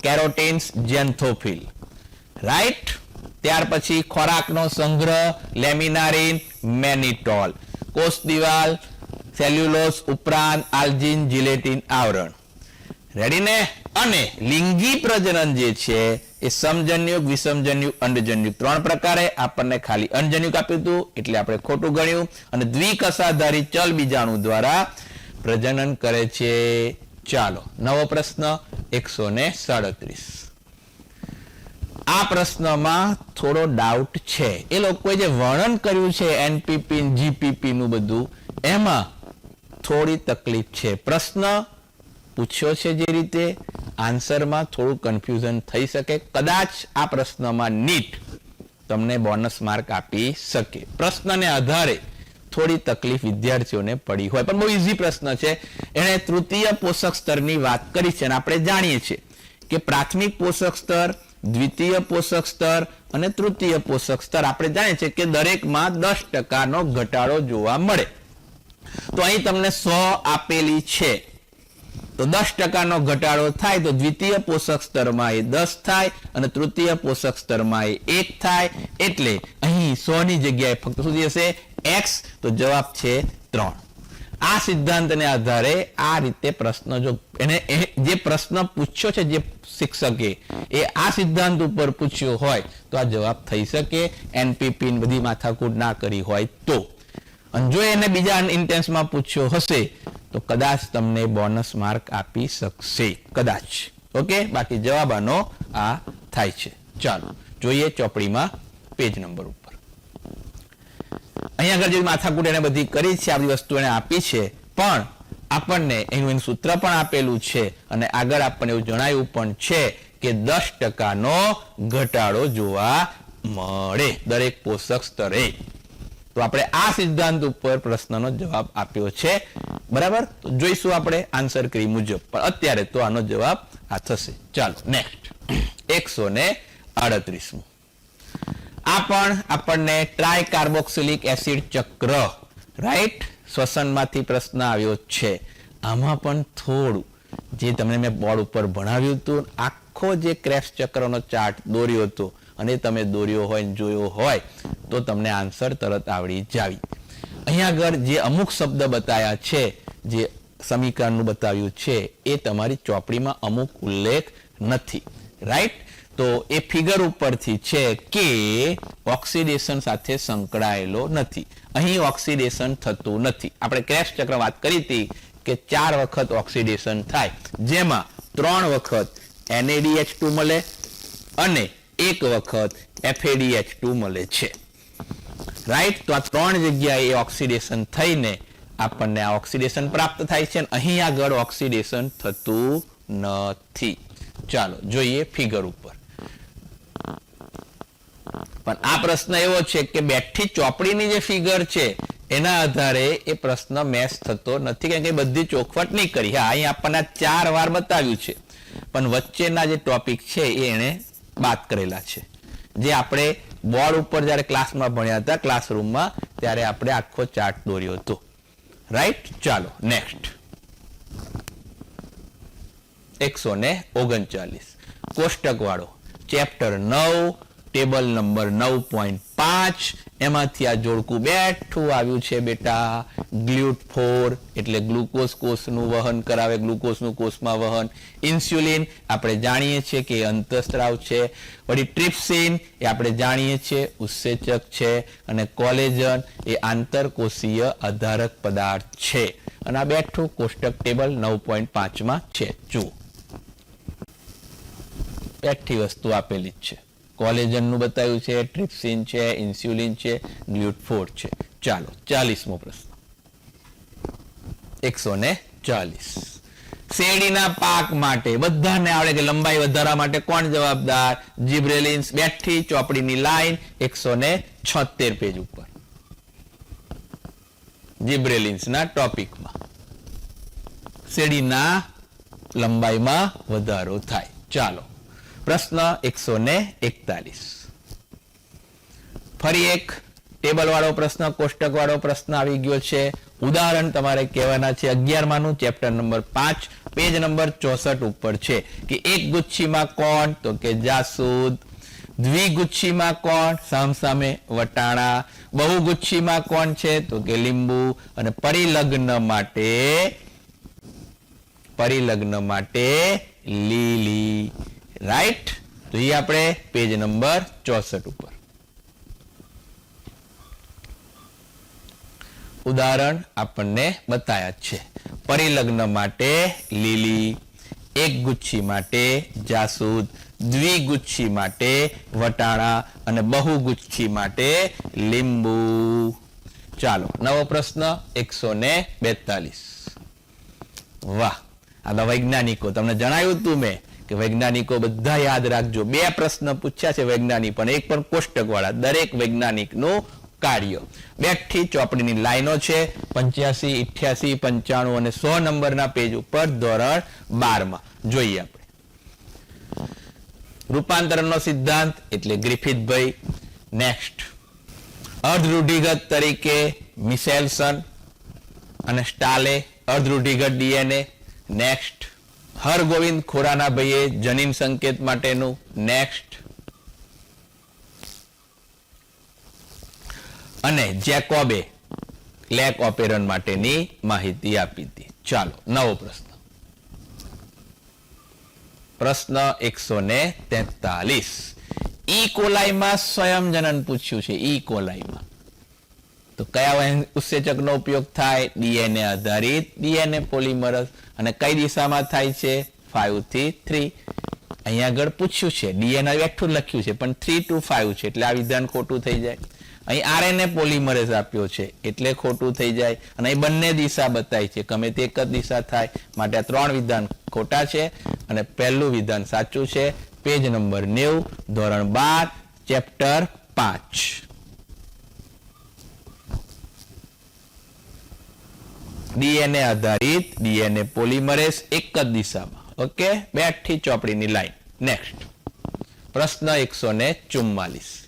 કેરોટીન્સ, ઝેન્થોફિલ. રાઈટ. ત્યાર પછી ખોરાકનો સંગ્રહ, લેમિનારિન, મેનિટોલ, કોષ દિવાલ, સેલ્યુલોઝ ઉપરાંત આલ્જીન જિલેટિન આવરણ. રેડી ને? અને લિંગી પ્રજનન જે છે એ સમજન્યુક, વિષમજન્યુક, અંડજન્યુક 3 પ્રકારે. આપણને ખાલી અંડજન્યુક આપ્યું હતું એટલે આપણે ખોટું ગણ્યું. અને દ્વિકસાધારી ચલ બીજાણુ દ્વારા પ્રજનન કરે છે. ચાલો નવો પ્રશ્ન 137. આ પ્રશ્નમાં થોડો ડાઉટ છે. એ લોકોએ જે વર્ણન કર્યું છે એનપીપી, જીપીપી નું બધું, એમાં થોડી તકલીફ છે. પ્રશ્ન પૂછ્યો છે જે રીતે, આન્સરમાં થોડું કન્ફ્યુઝન થઈ શકે. કદાચ આ પ્રશ્નમાં નીટ તમને બોનસ માર્ક આપી શકે. પ્રશ્નને આધારે થોડી તકલીફ વિદ્યાર્થીઓને પડી હોય, પણ બહુ ઈઝી પ્રશ્ન છે. એણે તૃતીય પોષક સ્તરની વાત કરી છે અને આપણે જાણીએ છીએ કે પ્રાથમિક પોષક સ્તર, દ્વિતીય પોષક સ્તર અને તૃતીય પોષક સ્તર આપણે જાણીએ છીએ કે દરેકમાં 10% નો ઘટાડો જોવા મળે. તો અહીં તમને 100 આપેલી છે, તો 10% નો ઘટાડો થાય તો દ્વિતીય પોષક સ્તરમાં એ 10 થાય અને તૃતીય પોષક સ્તરમાં એ 1 થાય. એટલે અહીં 100 ની જગ્યાએ ફક્ત શું થશે? x. તો જવાબ છે 3. આ સિદ્ધાંતને આધારે આ રીતે પ્રશ્ન, જો એને જે પ્રશ્ન પૂછ્યો છે જે શિક્ષકે એ આ સિદ્ધાંત ઉપર પૂછ્યો હોય તો આ જવાબ થઈ શકે. એનપીપી બધી માથાકૂટ ના કરી હોય તો. અને જો એને બીજા ઇન્ટેન્સમાં પૂછ્યો હશે તો કદાચ તમને બોનસ માર્ક આપી શકશે, કદાચ. ઓકે, બાકી જવાબ આનો આ થાય છે. ચાલો જોઈએ ચોપડીમાં પેજ નંબર ઉપર. અહીંયા આગળ જે માથાકૂટ એને બધી કરી છે, આ બધી વસ્તુ એને આપી છે, પણ આપણને એનું સૂત્ર પણ આપેલું છે અને આગળ આપણને એવું જણાવ્યું પણ છે કે 10% નો ઘટાડો જોવા મળે દરેક પોષક સ્તરે. તો આપણે આ સિદ્ધાંત ઉપર પ્રશ્નનો જવાબ આપ્યો છે. બરાબર, તો જોઈશું આપણે આન્સર કરી મુજબ, પણ અત્યારે તો આનો જવાબ આ થશે. ચાલો નેક્સ્ટ 138. આ પણ આપણને ટ્રાયકાર્બોક્સિલિક એસિડ ચક્ર, રાઈટ, શ્વસનમાંથી પ્રશ્ન આવ્યો છે. આમાં પણ થોડું જે તમને મેં બોર્ડ ઉપર ભણાવ્યું હતું, આખો જે ક્રેબ્સ ચક્રનો ચાર્ટ દોર્યો હતો અને તમે દોર્યો હોય જોયો હોય તો તમને આન્સર તરત આવડી જાવી. અહીંયા આગળ જે અમુક શબ્દ બતાવ્યા છે, જે સમીકરણનું બતાવ્યું છે, એ તમારી ચોપડીમાં અમુક ઉલ્લેખ નથી. રાઈટ, તો એ ફિગર ઉપરથી છે કે ઓક્સિડેશન સાથે સંકળાયેલો નથી. અહીં ઓક્સિડેશન થતું નથી. આપણે ક્રેબ્સ ચક્ર વાત કરી હતી કે 4 વખત ઓક્સિડેશન થાય, જેમાં 3 વખત NADH2 મળે અને 1 વખત FADH2 મળે છે. રાઈટ, તો આ 3 જગ્યાએ ઓક્સિડેશન થઈને આપણને આ ઓક્સિડેશન પ્રાપ્ત થાય છે. અહીં આગળ ઓક્સિડેશન થતું નથી. ચાલો જોઈએ ફિગર ઉપર. પણ આ પ્રશ્ન એવો છે કે બેઠી ચોપડીની જે ફિગર છે એના આધારે એ પ્રશ્ન મેચ થતો નથી, કારણ કે બધી ચોખવટ નહીં કરી. હા, અહીં આપણને 4 વાર બતાવ્યું છે, પણ વચ્ચેના જે ટોપિક છે એ એને બાદ કરેલા છે, જે આપણે બોર્ડ ઉપર જ્યારે ક્લાસમાં ભણ્યા હતા, ક્લાસરૂમમાં, ત્યારે આપણે આખો ચાર્ટ દોર્યો હતો. રાઈટ? ચાલો નેક્સ્ટ. 139 કોષ્ટક વાળો ચેપ્ટર 9 ટેબલ નંબર 9.5 એમાંથી આ જોડકું બેઠું આવ્યું છે બેટા. GLUT4 એટલે ગ્લુકોઝ કોષનું વહન કરાવે, ગ્લુકોઝનું કોષમાં વહન. ઇન્સ્યુલિન આપણે જાણીએ છીએ કે અંતઃસ્ત્રાવ છે. વળી ટ્રિપ્સિન એ આપણે જાણીએ છીએ ઉત્સેચક છે. અને કોલેજન એ આંતરકોષીય આધારક પદાર્થ છે. અને આ બેઠું કોષ્ટક ટેબલ 9.5 માં છે. જુઓ, બેઠી વસ્તુ આપેલી જ છે. કોલેજનનું બતાવ્યું છે, ટ્રિપ્સિન છે, ઇન્સ્યુલિન છે, GLUT4 છે. ચાલો 40મો પ્રશ્ન. 140 શેરડીના પાક માટે બધાને આવડે કે લંબાઈ વધારવા માટે કોણ જવાબદાર? જીબ્રેલિન્સ. બેઠી ચોપડીની લાઈન 176 પેજ ઉપર જીબ્રેલિન્સના ટોપિકમાં શેરડીના લંબાઈમાં વધારો થાય. ચાલો પ્રશ્ન 141. ફરી એક ટેબલ વાળો પ્રશ્ન, કોષ્ટક વાળો પ્રશ્ન આવી ગયો છે. ઉદાહરણ તમારે કહેવાના છે 11માનું ચેપ્ટર નંબર 5 પેજ નંબર 64 ઉપર છે કે એક ગુચ્છીમાં કોણ? તો કે જાસૂદ. દ્વિગુચ્છીમાં કોણ? સામસામે વટાણા. બહુગુચ્છીમાં કોણ છે? તો કે લીંબુ. અને પરિલગ્ન માટે લીલી. રાઈટ? તો એ આપણે પેજ નંબર 64 ઉપર ઉદાહરણ આપણને બતાયા છે. પરિલગ્ન માટે લીલી, એક ગુચ્છી માટે જાસૂદ, દ્વિગુચ્છી માટે વટાણા અને બહુગુચ્છી માટે લીંબુ. ચાલો નવો પ્રશ્ન 142. વાહ, આ તો વૈજ્ઞાનિકો, તમને જણાવ્યું તું મેં કે વૈજ્ઞાનિકો બધા યાદ રાખજો. 2 પ્રશ્ન પૂછ્યા છે વૈજ્ઞાનિક, પણ એક પણ કોષ્ટક વાળા. દરેક વૈજ્ઞાનિકનું કાર્ય. બેઠી ચોપડીની લાઈનો છે 85, 88, 95 અને 100 નંબરના પેજ ઉપર ધોરણ 12 માં. જોઈએ આપણે રૂપાંતરણનો સિદ્ધાંત એટલે ગ્રિફિથભાઈ. નેક્સ્ટ અર્ધરૂઢિગત તરીકે મિશેલસન અને સ્ટાલે અર્ધરૂઢિગત ડીએનએ. નેક્સ્ટ હરગોવિંદ ખોરાનાભાઈએ જનીન સંકેત માટેનું. નેક્સ્ટ અને જેકોબે લેક ઓપેરન માટેની માહિતી આપી હતી. ચાલો નવો પ્રશ્ન. પ્રશ્ન 143. ઈ કોલાઈમાં સ્વયંજનન પૂછ્યું છે. ઈ કોલાઈમાં તો કયા ઉત્સેચકનો ઉપયોગ થાય? ડીએનએ આધારિત ડીએનએ પોલિમરસ. અને કઈ દિશામાં થાય છે? 5 થી 3. અહીંયા આગળ પૂછ્યું છે, ડીએનએ બેઠું લખ્યું છે પણ 3 to 5 છે એટલે આ વિધાન ખોટું થઈ જાય. અહીં આરએનએ પોલિમરેઝ આપ્યો છે એટલે ખોટું થઈ જાય. અને અહીં બંને દિશા બતાવી છે, ગમે તે એક જ દિશા થાય, માટે આ 3 વિધાન ખોટા છે અને પહેલું વિધાન સાચું છે. પેજ નંબર 90 ધોરણ 12 ચેપ્ટર 5. ડીએનએ આધારિત ડીએનએ પોલિમરેઝ એક જ દિશામાં. ઓકે, બેઠી ચોપડીની લાઈન. નેક્સ્ટ પ્રશ્ન 144.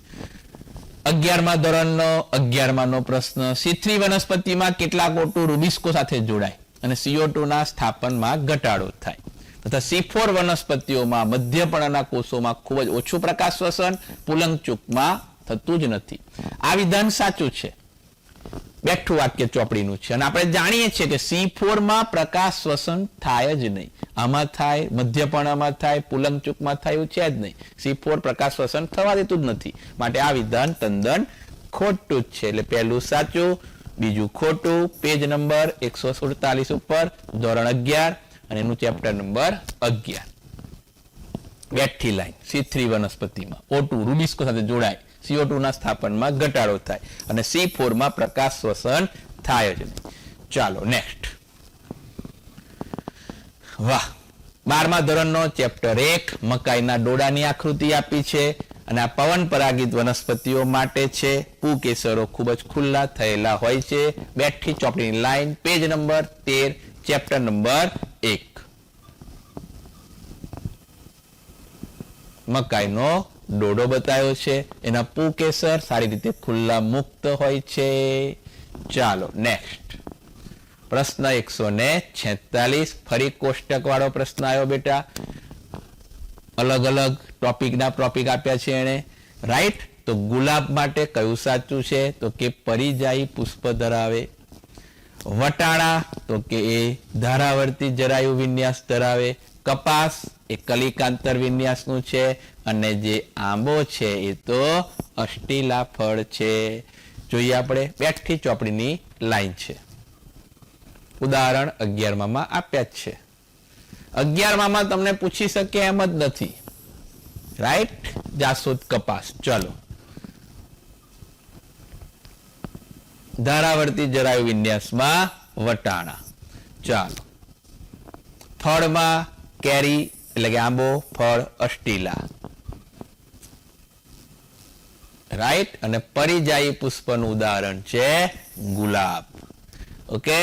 11મા ધોરણનો 11માનો પ્રશ્ન. C3 વનસ્પતિમાં કેટલા કોટો રૂબિસ્કો સાથે જોડાય અને CO2 ના સ્થાપનમાં ઘટાડો થાય તથા C4 વનસ્પતિઓમાં મધ્યપર્ણના કોષોમાં ખૂબ જ ઓછું પ્રકાશ શ્વસન પુલંગચૂકમાં થતું જ નથી. આ વિધાન સાચું છે. બેઠું વાક્ય ચોપડીનું છે અને આપણે જાણીએ છીએ કે C4 માં પ્રકાશ શ્વસન થાય જ નહીં. આમાં થાય, મધ્યપર્ણમાં થાય, પુલંગચૂકમાં થાય એવું છે જ નહીં. C4 પ્રકાશ શ્વસન થવા દેતું જ નથી, માટે આ વિધાન તદ્દન ખોટું જ છે. એટલે પહેલું સાચું, બીજું ખોટું. પેજ નંબર 147 ઉપર ધોરણ 11 અને એનું ચેપ્ટર નંબર 11. બેઠી લાઈન. C3 વનસ્પતિમાં O2 રૂબિસ્કો સાથે જોડાય, CO2 ના સ્થાપનમાં ઘટાડો થાય અને C4 માં પ્રકાશ શ્વસન થાય જ નહીં. ચાલો નેક્સ્ટ. વાહ, 12મા ધોરણનો ચેપ્ટર 1 મકાઈના ડોડાની આકૃતિ આપી છે અને આ પવન પરાગિત વનસ્પતિઓ માટે છે. પુકેસરો ખૂબ જ ખુલ્લા થયેલા હોય છે. બેઠી ચોપડીની line. Page number 13 chapter number 1. મકાઈનો ડોડો બતાવ્યો છે, એના પુકેસર સારી રીતે ખુલ્લા મુક્ત હોય છે. ચાલો નેક્સ્ટ પ્રશ્ન 146, ફરી કોષ્ટક વાળો પ્રશ્ન આવ્યો બેટા. અલગ અલગ ટોપિક આપ્યા છે એને, રાઈટ. તો ગુલાબ માટે કયું સાચું છે? તો કે પરિજાયી પુષ્પ ધરાવે. વટાણા તો કે એ ધારાવર્તી જરાયુ વિન્યાસ ધરાવે. કપાસ એ કલિકાંતર વિન્યાસનું છે, અને જે આંબો છે એ તો અષ્ટિલા ફળ છે. જોઈએ આપણે બેઠી ચોપડીની લાઈન છે. ઉદાહરણ 11માં આપ્યા જ છે. 11માં તમને પૂછી શકે એમ જ નથી, રાઈટ. જાસૂદ કપાસ. ચલો, ધારાવર્તી જરાયુ વિન્યાસમાં વટાણા. ચાલો, ફળમાં કેરી એટલે કે આંબો, ફળ અષ્ટિલા, રાઈટ. અને પરિજાયી પુષ્પનું ઉદાહરણ છે ગુલાબ. ઓકે,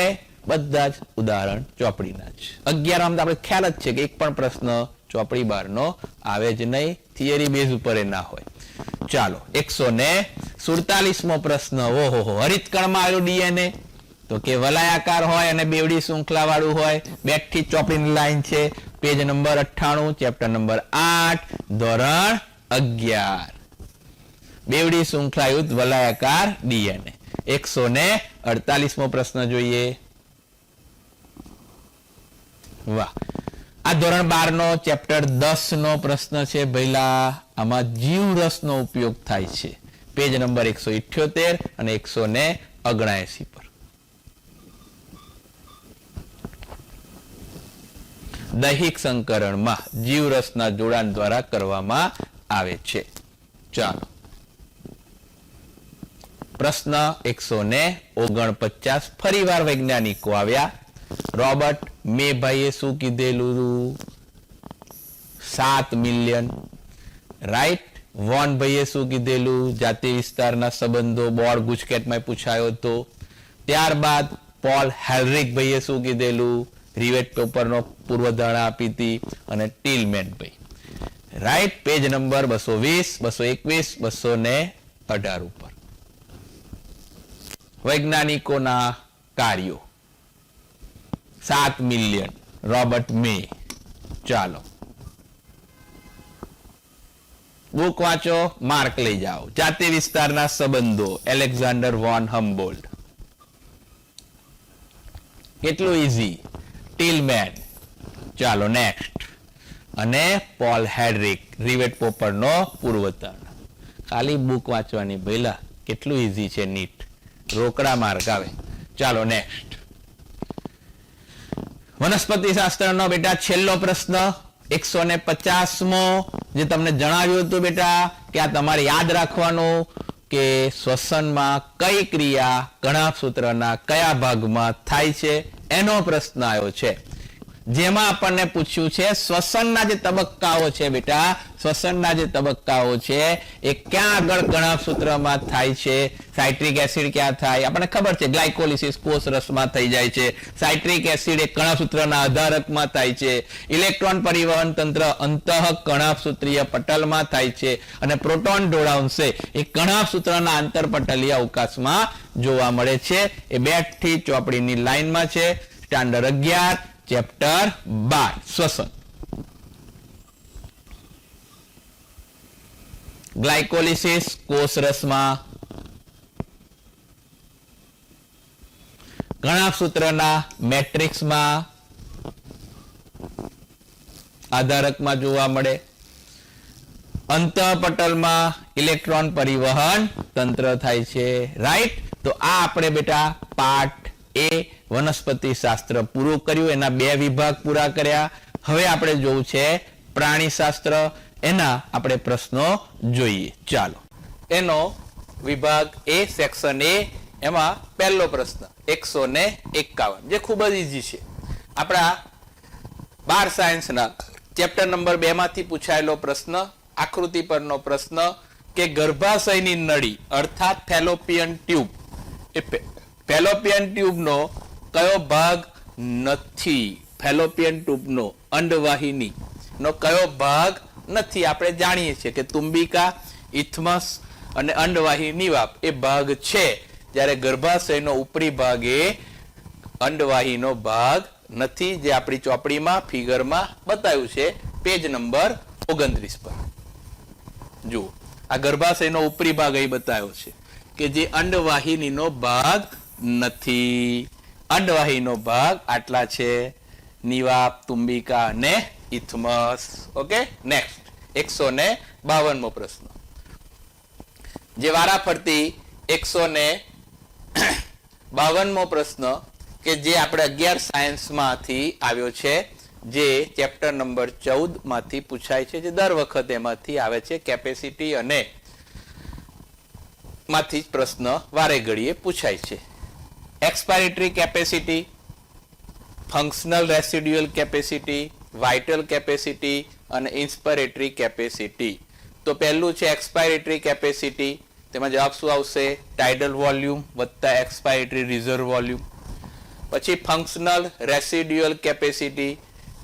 બધા જ ઉદાહરણ ચોપડીના જ. 11માં આપણે ખ્યાલ જ છે કે એક પણ પ્રશ્ન ચોપડી બહારનો આવે જ નહીં, થિયરી બેઝ ઉપર એ ના હોય. ચાલો, 147મો પ્રશ્ન. ઓહો, હરિતકણમાં આવેલું ડીએનએ તો કે વલાયાકાર હોય અને બેવડી શૃંખલા વાળું હોય. બેઠી ચોપડીની લાઈન છે, પેજ નંબર 98, ચેપ્ટર નંબર 8, ધોરણ 11. બેવડી શૃંખલાયુક્ત વલાયાકાર ડીએનએ. 148મો પ્રશ્ન જોઈએ. વાહ, આ ધોરણ 12 નો ચેપ્ટર 10 નો પ્રશ્ન છે ભઈલા. આમાં જીવરસનો ઉપયોગ થાય છે. પેજ નંબર 178 અને 179 પર. દૈહિક સંકરણમાં જીવરસના જોડાણ દ્વારા કરવામાં આવે છે. ચાલો, પ્રશ્ન 149, ફરીવાર વૈજ્ઞાનિકો આવ્યા. રોબર્ટ મેભાઈએ શું કીધેલું? 7 મિલિયન, રાઈટ. વોન ભાઈએ શું કીધેલું? જાતિ વિસ્તારના સંબંધો, બોર્ડ ગુજકેટમાં પૂછાયો હતો. ત્યારબાદ પોલ હેલરિક ભાઈએ શું કીધેલું? રિવેટ પેપરનો પૂર્વધારણા આપી હતી. અને ટીલમેન ભાઈ, રાઈટ. પેજ નંબર 220, 221, 218 ઉપર વૈજ્ઞાનિકોના કાર્યો. 7 મિલિયન, રોબર્ટ મે. ચાલો, બુક વાંચો, માર્ક લઈ જાઓ. જાતિ વિસ્તારના સંબંધો, એલેક્ઝાન્ડર વોન હમ્બોલ્ટ. કેટલું ઈઝી. ટીલમેન. ચાલો નેક્સ્ટ. અને પોલ હેડરિક, રિવેટ પોપરનો પૂર્વધારણા. ખાલી બુક વાંચવાની ભઈલા, કેટલું ઈઝી છે. નીટ રોકડા માર્ક આવે. ચાલો નેક્સ્ટ. વનસ્પતિ શાસ્ત્રનો બેટા છેલ્લો પ્રશ્ન 150મો, જે તમને જણાવ્યું હતું બેટા કે આ તમારે યાદ રાખવાનું કે શ્વસનમાં કઈ ક્રિયા કણાભસૂત્રના કયા ભાગમાં થાય છે, એનો પ્રશ્ન આવ્યો છે. જેમાં આપણને પૂછ્યું છે શ્વસનના જે તબક્કાઓ છે બેટા, શ્વસનના જે તબક્કાઓ છે એ ક્યાં આગળ કણાભસૂત્રમાં થાય છે. સાઇટ્રિક એસિડ ક્યાં થાય? આપણને ખબર છે ગ્લાયકોલિસિસ કોષ રસમાં થઈ જાય છે. સાઇટ્રિક એસિડ એ કણાભસૂત્રના આધારકમાં થાય છે. ઇલેક્ટ્રોન પરિવહન તંત્ર અંતઃ કણાભસૂત્રીય પટલમાં થાય છે. અને પ્રોટોન જોડાણ છે એ કણાભસૂત્રના આંતરપટલીય અવકાશમાં જોવા મળે છે. એ બેઠી ચોપડીની લાઈનમાં છે. સ્ટાન્ડર્ડ 11, ચેપ્ટર 12, શ્વસન. ગ્લાયકોલિસિસ કોષ રસમાં, કણાભસૂત્રના મેટ્રિક્સમાં આધારકમાં જોવા મળે. અંતઃપટલમાં ઇલેક્ટ્રોન પરિવહન તંત્ર થાય છે, રાઈટ. તો આ આપણે બેટા પાર્ટ એ વનસ્પતિ શાસ્ત્ર પૂરું કર્યું. એના 2 વિભાગ પૂરા કર્યા. હવે આપણે જોવું છે પ્રાણી શાસ્ત્ર. એના આપણે પ્રશ્નો જોઈએ. ચાલો, એનો વિભાગ એ, સેક્શન એ. એમાં પહેલો પ્રશ્ન 151, જે ખૂબ જ ઈઝી છે. આપણા 12 સાયન્સના ચેપ્ટર નંબર 2 માંથી પૂછાયેલો પ્રશ્ન, આકૃતિ પરનો પ્રશ્ન કે ગર્ભાશયની નળી અર્થાત ફેલોપિયન ટ્યુબ, એ ફેલોપિયન ટ્યુબનો કયો ભાગ નથી? ફેલોપિયન ટ્યુબનો અંડવાહિની નો કયો ભાગ નથી. આપણે જાણીએ છીએ કે તુંબિકા, ઇથમસ અને અંડવાહી નિવાપ એ ભાગ છે, જ્યારે ગર્ભાશયનો ઉપરી ભાગ એ અંડવાહીનો ભાગ નથી, જે આપણી ચોપડીમાં ફિગરમાં બતાવ્યું છે પેજ નંબર 29 પર. જુઓ, આ ગર્ભાશયનો ઉપરી ભાગ અહીં બતાવ્યો છે કે જે અંડવાહિનીનો ભાગ નથી. અંડવાહીનો ભાગ આટલા છે, નિવાપ, તુંબિકા અને ઇથમસ. ઓકે, નેક્સ્ટ 152મો પ્રશ્ન, જે વારાફરતી 152મો પ્રશ્ન કે જે આપણે 11 સાયન્સમાંથી આવ્યો છે, જે ચેપ્ટર નંબર 14 માંથી પૂછાય છે, જે દર વખત એમાંથી આવે છે, કેપેસિટી અને માંથી પ્રશ્ન વારે ઘડીએ પૂછાય છે. Expiratory capacity, functional residual capacity, vital capacity અને ઇન્સ્પિરેટરી કેપેસિટી. તો પહેલું છે એક્સપાયરેટરી કેપેસિટી. તેમાં જવાબ શું આવશે? ટાઇડલ વોલ્યુમ વત્તા એક્સપાયરેટરી રિઝર્વ વોલ્યુમ. પછી ફંક્શનલ રેસિડ્યુઅલ કેપેસિટી,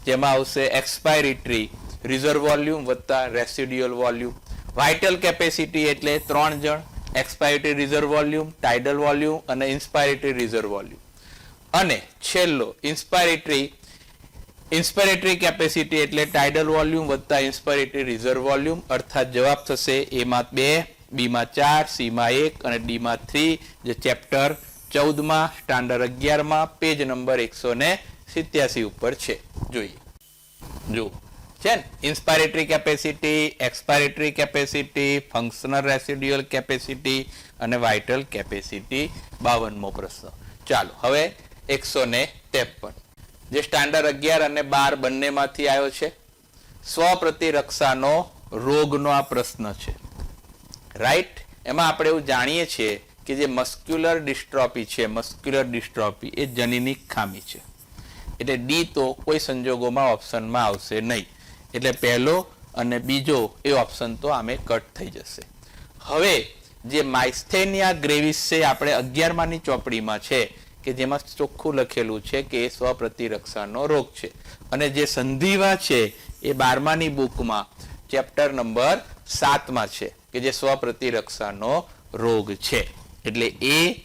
જેમાં આવશે એક્સપાયરેટરી રિઝર્વ વોલ્યુમ વત્તા રેસિડ્યુઅલ વોલ્યુમ. વાઇટલ કેપેસિટી એટલે 3 જણ, એક્સપાયરેટરી રિઝર્વ વોલ્યુમ, ટાઇડલ વોલ્યુમ અને ઇન્સ્પિરેટરી રિઝર્વ વોલ્યુમ. અને છેલ્લો ઇન્સ્પિરેટરી કેપેસિટી એટલે ટાઇડલ વોલ્યુમ વત્તા ઇન્સ્પિરેટરી રિઝર્વ વોલ્યુમ. અર્થાત જવાબ થશે A માં 2, B માં 4, C માં 1 અને D માં 3, જે ચેપ્ટર 14માં સ્ટાન્ડર્ડ 11માં પેજ નંબર 187 ઉપર છે. જોઈએ, જુઓ છે ને, inspiratory capacity, expiratory capacity, functional residual capacity અને વાઇટલ કેપેસિટી. 52મો પ્રશ્ન. ચાલો હવે 153, જે સ્ટાન્ડર્ડ 11 અને 12 બંનેમાંથી આવ્યો છે. સ્વપ્રતિરક્ષાનો રોગનો આ પ્રશ્ન છે, રાઈટ. એમાં આપણે એવું જાણીએ છીએ કે જે મસ્ક્યુલર ડિસ્ટ્રોફી છે, મસ્ક્યુલર ડિસ્ટ્રોફી એ જનીનિક ખામી છે. એટલે ડી તો કોઈ સંજોગોમાં ઓપ્શનમાં આવશે નહીં. એટલે પહેલો અને બીજો એ ઓપ્શન તો આમે કટ થઈ જશે. હવે જે માઇસ્થેનિયા ગ્રેવિસ છે, આપણે 11માની ચોપડીમાં છે, કે જેમાં ચોખ્ખું લખેલું છે કે એ સ્વપ્રતિરક્ષાનો રોગ છે. અને જે સંધિવા છે એ 12માની બુકમાં ચેપ્ટર નંબર 7માં છે, કે જે સ્વપ્રતિરક્ષાનો રોગ છે. એટલે A,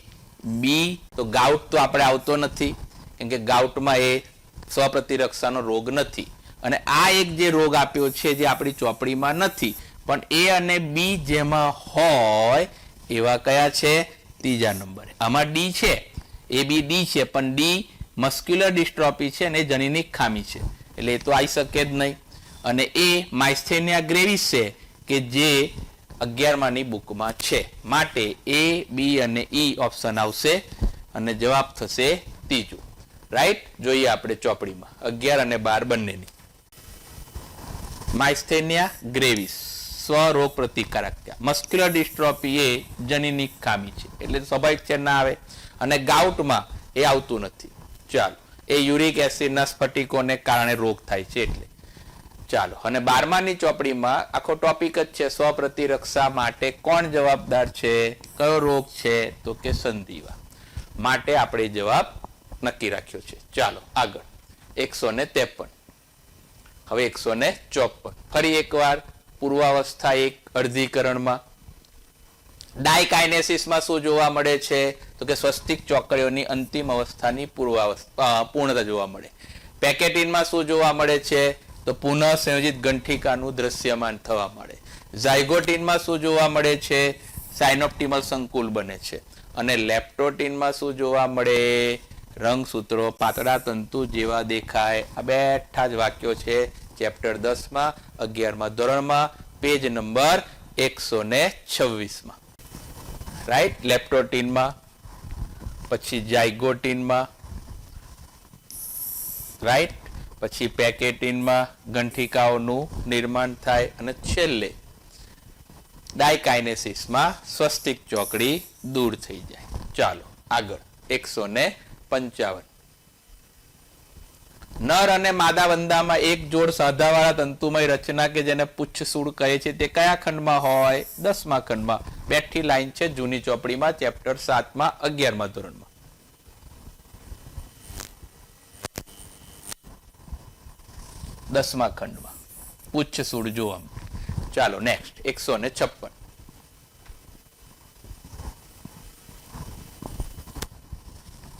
B, તો ગાઉટ તો આપણે આવતો નથી, કેમ કે ગાઉટમાં એ સ્વપ્રતિરક્ષાનો રોગ નથી. અને આ એક જે રોગ આપ્યો છે જે આપણી ચોપડીમાં નથી, પણ A અને B જેમાં હોય એવા કયા છે? ત્રીજા નંબરે. આમાં D છે, ABD છે, પણ D મસ્ક્યુલર ડિસ્ટ્રોફી છે અને જનીનિક ખામી છે, એટલે એ તો આવી શકે જ નહીં. અને એ માઇસ્થેનિયા ગ્રેવિસ છે કે જે 11માની બુકમાં છે. માટે A, B અને E ઓપ્શન આવશે અને જવાબ થશે ત્રીજું, રાઈટ. જોઈએ આપણે ચોપડીમાં 11 અને 12 બંનેની. માઇસ્થેનિયા ગ્રેવિસ સ્વરોગ પ્રતિકારકતા, મસ્ક્યુલર ડિસ્ટ્રોફી એ જનીનિક ખામી છે, એટલે સ્વાભાવિક છે ના આવે. અને ગાઉટમાં એ આવતું નથી. ચાલો, એ યુરિક એસિડના સ્ફટિકોને કારણે રોગ થાય છે એટલે. ચાલો, અને 12માની ચોપડીમાં આખો ટોપિક જ છે સ્વપ્રતિરક્ષા માટે કોણ જવાબદાર છે, કયો રોગ છે, તો કે સંધિવા. માટે આપણે જવાબ નક્કી રાખ્યો છે. ચાલો આગળ 153. હવે 154. ફરી એકવાર પૂર્વાવસ્થા 1 અર્ધીકરણમાં ડાયકાઇનેસિસમાં શું જોવા મળે છે, તો કે સ્વસ્તિક ચોકડીઓની અંતિમ અવસ્થાની પૂર્ણતા જોવા મળે. પેકેટિનમાં શું જોવા મળે છે, તો પુનઃ સંયોજિત ગંઠિકાનું દ્રશ્યમાન થવા મળે. ઝાયગોટિનમાં શું જોવા મળે છે, સાયનોપ્ટિમલ સંકુલ બને છે. અને લેપ્ટોટિનમાં શું જોવા મળે, રંગસૂત્રો પાતળા તંતુ જેવા દેખાય. આ બેઠા જ વાક્યો છે ચેપ્ટર 10માં 11મા ધોરણમાં પેજ નંબર 126માં, રાઈટ. લેપ્ટોટિનમાં, પછી ઝાયગોટિનમાં, રાઈટ, પછી પેકેટિનમાં ગંઠિકાઓનું નિર્માણ થાય અને છેલ્લે ડાયકાઇનેસિસમાં સ્વસ્તિક ચોકડી દૂર થઈ જાય. ચાલો આગળ 155. નર અને માદા વંદામાં એક જોડ સાધાવાળા તંતુમય રચના કે જેને પુચ્છસૂળ કહે છે તે કયા ખંડમાં હોય? 10મા ખંડમાં. બેઠી લાઈન છે જૂની ચોપડીમાં ચેપ્ટર 7માં 11મા ધોરણમાં. 10મા ખંડમાં. પુચ્છ સૂળ જોવા. ચાલો નેક્સ્ટ 156.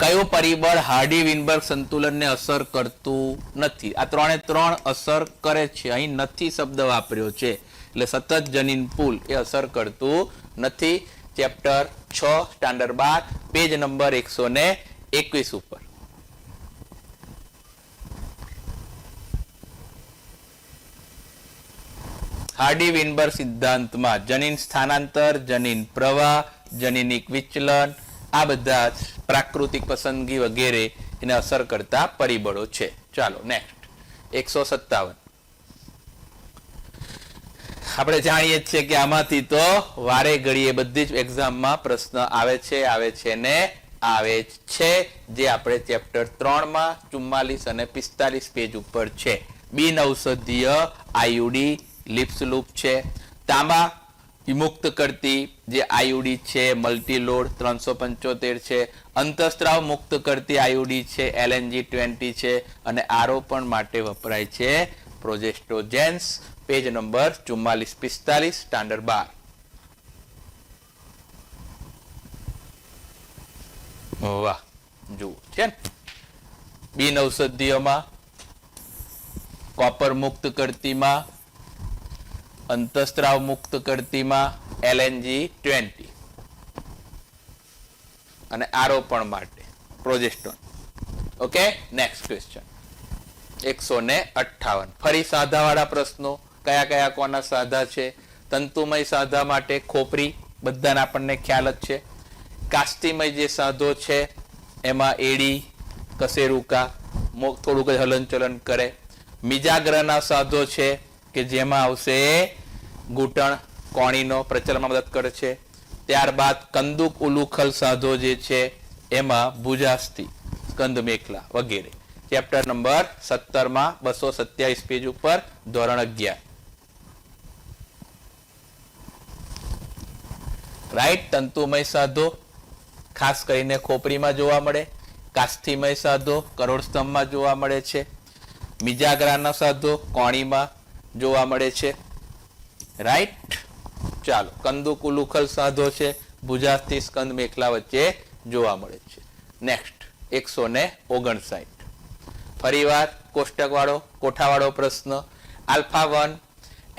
કયું પરિબળ હાર્ડી વિનબર્ગ સંતુલનને અસર કરતું નથી? આ ત્રણે ત્રણ અસર કરે છે. અહીં નથી શબ્દ વાપર્યો છે એટલે સતત જનીન પુલ એ અસર કરતું નથી. ચેપ્ટર 6 સ્ટાન્ડર્ડ 12 પેજ નંબર 121 ઉપર. હાર્ડી વિનબર્ગ સિદ્ધાંતમાં જનીન સ્થાનાંતર, જનીન પ્રવાહ, જનીનિક વિચલન આ બધા જ પ્રાકૃતિક પસંદગી વગેરે એને અસર કરતા પરિબળો છે. ચાલો નેક્સ્ટ 157. આપણે જાણીએ છીએ કે આમાંથી તો વારે ઘડીએ બધી જ એક્ઝામમાં પ્રશ્ન આવે છે ને આવે જ છે, જે આપણે ચેપ્ટર 3 માં 44 અને 45 પેજ ઉપર છે. બિન ઔષધીય આયુડી લિપ્સ લૂપ છે. તાંબા વિમુક્ત કરતી જે આયુડી છે મલ્ટીલોડ 375 છે. અંતઃસ્ત્રાવ મુક્ત કરતી આયુડી છે LNG20 છે. અને આરોપણ માટે વપરાય છે પ્રોજેસ્ટોજેન્સ. Page number 44-45 standard 12. વાહ, જુઓ છે ને બિન ઔષધીયમાં, કોપર મુક્ત કરતીમાં, અંતઃસ્ત્રાવ મુક્ત કરતીમાં LNG20 અને આરોપણ માટે પ્રોજેસ્ટોન. Okay, next question 158. ફરી સાધાવાળા પ્રશ્નો. કયા કયા કોના સાધા છે? તંતુમય સાધા માટે ખોપરી, બધાને આપણને ખ્યાલ જ છે. કાસ્તિમય જે સાધો છે એમાં એડી, કશેરુકા થોડુંક જ હલનચલન કરે. મિજાગ્રના સાધો છે કે જેમાં આવશે ઘૂંટણ કોણીનો પ્રચલનમાં મદદ કરે છે. ત્યારબાદ કંદુક ઉલુખલ સાધો જે છે એમાં ભુજાસ્થિ, સ્કંદ મેખલા વગેરે. ચેપ્ટર નંબર 17 માં 227 પેજ ઉપર ધોરણ 11. રાઈટ. તંતુમય સાધો ખાસ કરીને ખોપરીમાં જોવા મળે. કાસ્થિમય સાધો કરોડસ્તંભમાં જોવા મળે છે. મિજાગ્રાના સાધો કોણીમાં જોવા મળે છે. રાઈટ. ચાલો, કંદુક ઉલુખલ સાધો છે ભુજાસ્થિ સ્કંદ મેખલા વચ્ચે જોવા મળે છે. નેક્સ્ટ 159. ફરીવાર કોષ્ટકવાળો કોઠાવાળો પ્રશ્ન. આલ્ફા 1